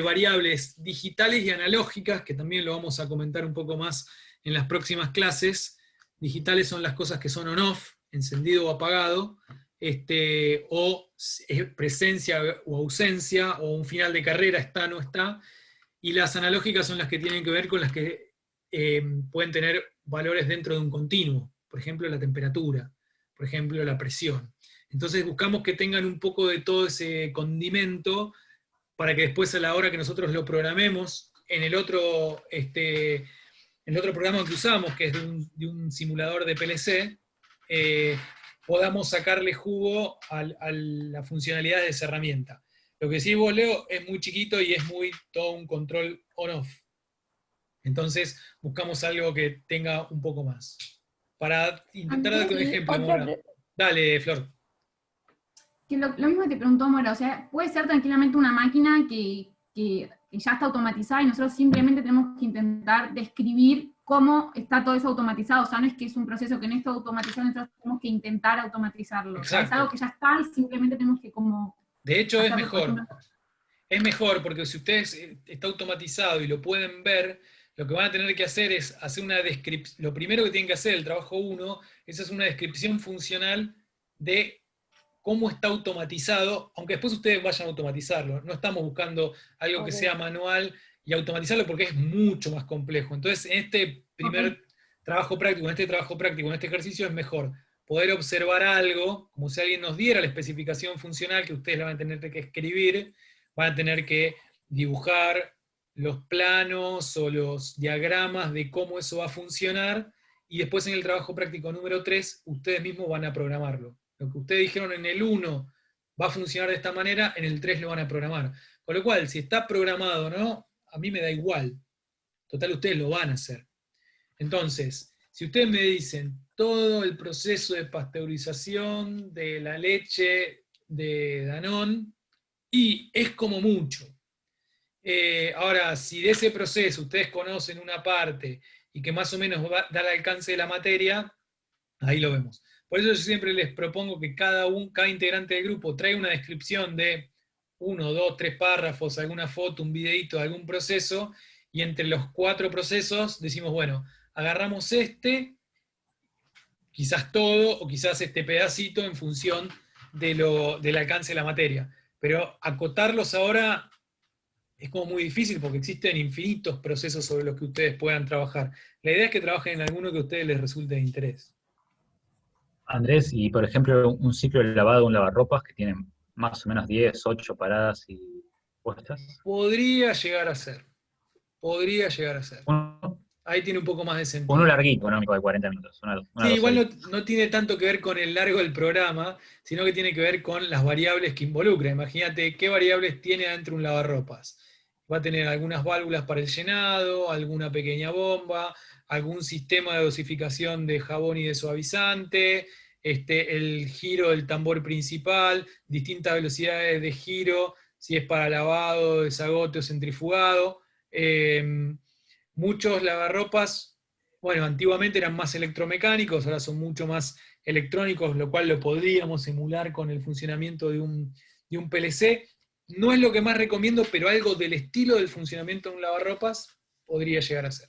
variables digitales y analógicas, que también lo vamos a comentar un poco más en las próximas clases. Digitales son las cosas que son on-off, encendido o apagado, o presencia o ausencia, o un final de carrera, está o no está, y las analógicas son las que tienen que ver con las que pueden tener valores dentro de un continuo, por ejemplo la temperatura, por ejemplo la presión. Entonces buscamos que tengan un poco de todo ese condimento, para que después a la hora que nosotros lo programemos, en el otro programa que usamos, que es de un simulador de PLC, podamos sacarle jugo a la funcionalidad de esa herramienta. Lo que sí vos, Leo, es muy chiquito y es muy todo un control on-off. Entonces buscamos algo que tenga un poco más. Para intentar dar un ejemplo, Mora. Dale, Flor. Que lo mismo que te preguntó Mora, o sea, puede ser tranquilamente una máquina que ya está automatizada y nosotros simplemente tenemos que intentar describir cómo está todo eso automatizado. O sea, no es que es un proceso que no está automatizado, nosotros tenemos que intentar automatizarlo. O sea, es algo que ya está y simplemente tenemos que como... De hecho, es hacerlo, mejor. Es mejor porque si ustedes está automatizado y lo pueden ver, lo que van a tener que hacer es hacer una descripción. Lo primero que tienen que hacer, el trabajo 1, es hacer una descripción funcional de cómo está automatizado, aunque después ustedes vayan a automatizarlo. No estamos buscando algo que sea manual y automatizarlo porque es mucho más complejo. Entonces, en este primer trabajo práctico, en este ejercicio, es mejor poder observar algo, como si alguien nos diera la especificación funcional, que ustedes la van a tener que escribir, van a tener que dibujar los planos o los diagramas de cómo eso va a funcionar, y después en el trabajo práctico número 3, ustedes mismos van a programarlo. Lo que ustedes dijeron en el 1 va a funcionar de esta manera, en el 3 lo van a programar. Con lo cual, si está programado o no, a mí me da igual. Total, ustedes lo van a hacer. Entonces, si ustedes me dicen todo el proceso de pasteurización de la leche de Danone, y es como mucho. Ahora, si de ese proceso ustedes conocen una parte y que más o menos da al alcance de la materia, ahí lo vemos. Por eso yo siempre les propongo que cada integrante del grupo traiga una descripción de 1, 2, 3 párrafos, alguna foto, un videito de algún proceso, y entre los 4 procesos decimos, bueno, agarramos quizás todo, o quizás este pedacito en función del alcance de la materia. Pero acotarlos ahora es como muy difícil porque existen infinitos procesos sobre los que ustedes puedan trabajar. La idea es que trabajen en alguno que a ustedes les resulte de interés. Andrés, y por ejemplo, un ciclo de lavado de un lavarropas que tiene más o menos 10, 8 paradas y puestas. Podría llegar a ser. Podría llegar a ser. Ahí tiene un poco más de sentido. Uno larguito, económico de 40 minutos. Sí, igual no tiene tanto que ver con el largo del programa, sino que tiene que ver con las variables que involucra. Imagínate qué variables tiene adentro un lavarropas. Va a tener algunas válvulas para el llenado, alguna pequeña bomba, algún sistema de dosificación de jabón y de suavizante, el giro del tambor principal, distintas velocidades de giro, si es para lavado, desagote o centrifugado. Muchos lavarropas, bueno, antiguamente eran más electromecánicos, ahora son mucho más electrónicos, lo cual lo podríamos emular con el funcionamiento de un PLC. No es lo que más recomiendo, pero algo del estilo del funcionamiento de un lavarropas podría llegar a ser.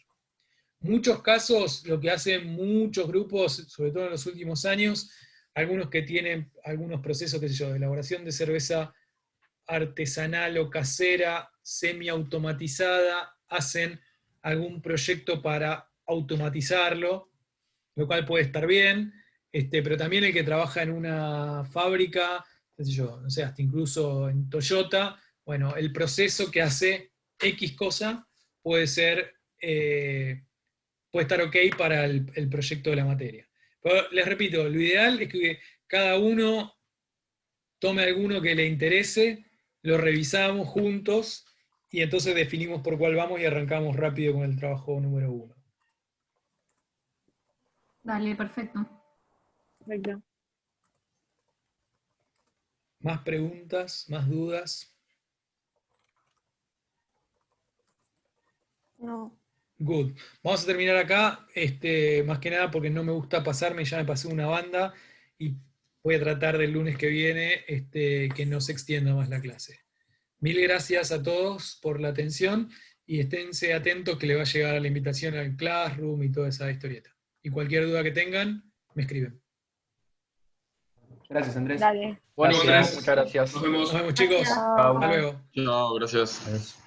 Muchos casos, lo que hacen muchos grupos, sobre todo en los últimos años, algunos que tienen algunos procesos, qué sé yo, de elaboración de cerveza artesanal o casera, semiautomatizada, hacen algún proyecto para automatizarlo, lo cual puede estar bien, pero también el que trabaja en una fábrica, qué sé yo, no sé, hasta incluso en Toyota, bueno, el proceso que hace X cosa puede ser, puede estar ok para el proyecto de la materia. Pero les repito, lo ideal es que cada uno tome alguno que le interese, lo revisamos juntos, y entonces definimos por cuál vamos y arrancamos rápido con el trabajo número 1. Dale, perfecto. Perfecto. ¿Más preguntas? ¿Más dudas? No. Good. Vamos a terminar acá, más que nada porque no me gusta pasarme, ya me pasé una banda, y voy a tratar del lunes que viene que no se extienda más la clase. Mil gracias a todos por la atención y esténse atentos que le va a llegar la invitación al Classroom y toda esa historieta. Y cualquier duda que tengan, me escriben. Gracias, Andrés. Dale. Buenísimo, Gracias. muchas gracias. Nos vemos. Nos vemos, chicos. Chao. Hasta luego. Chao, gracias.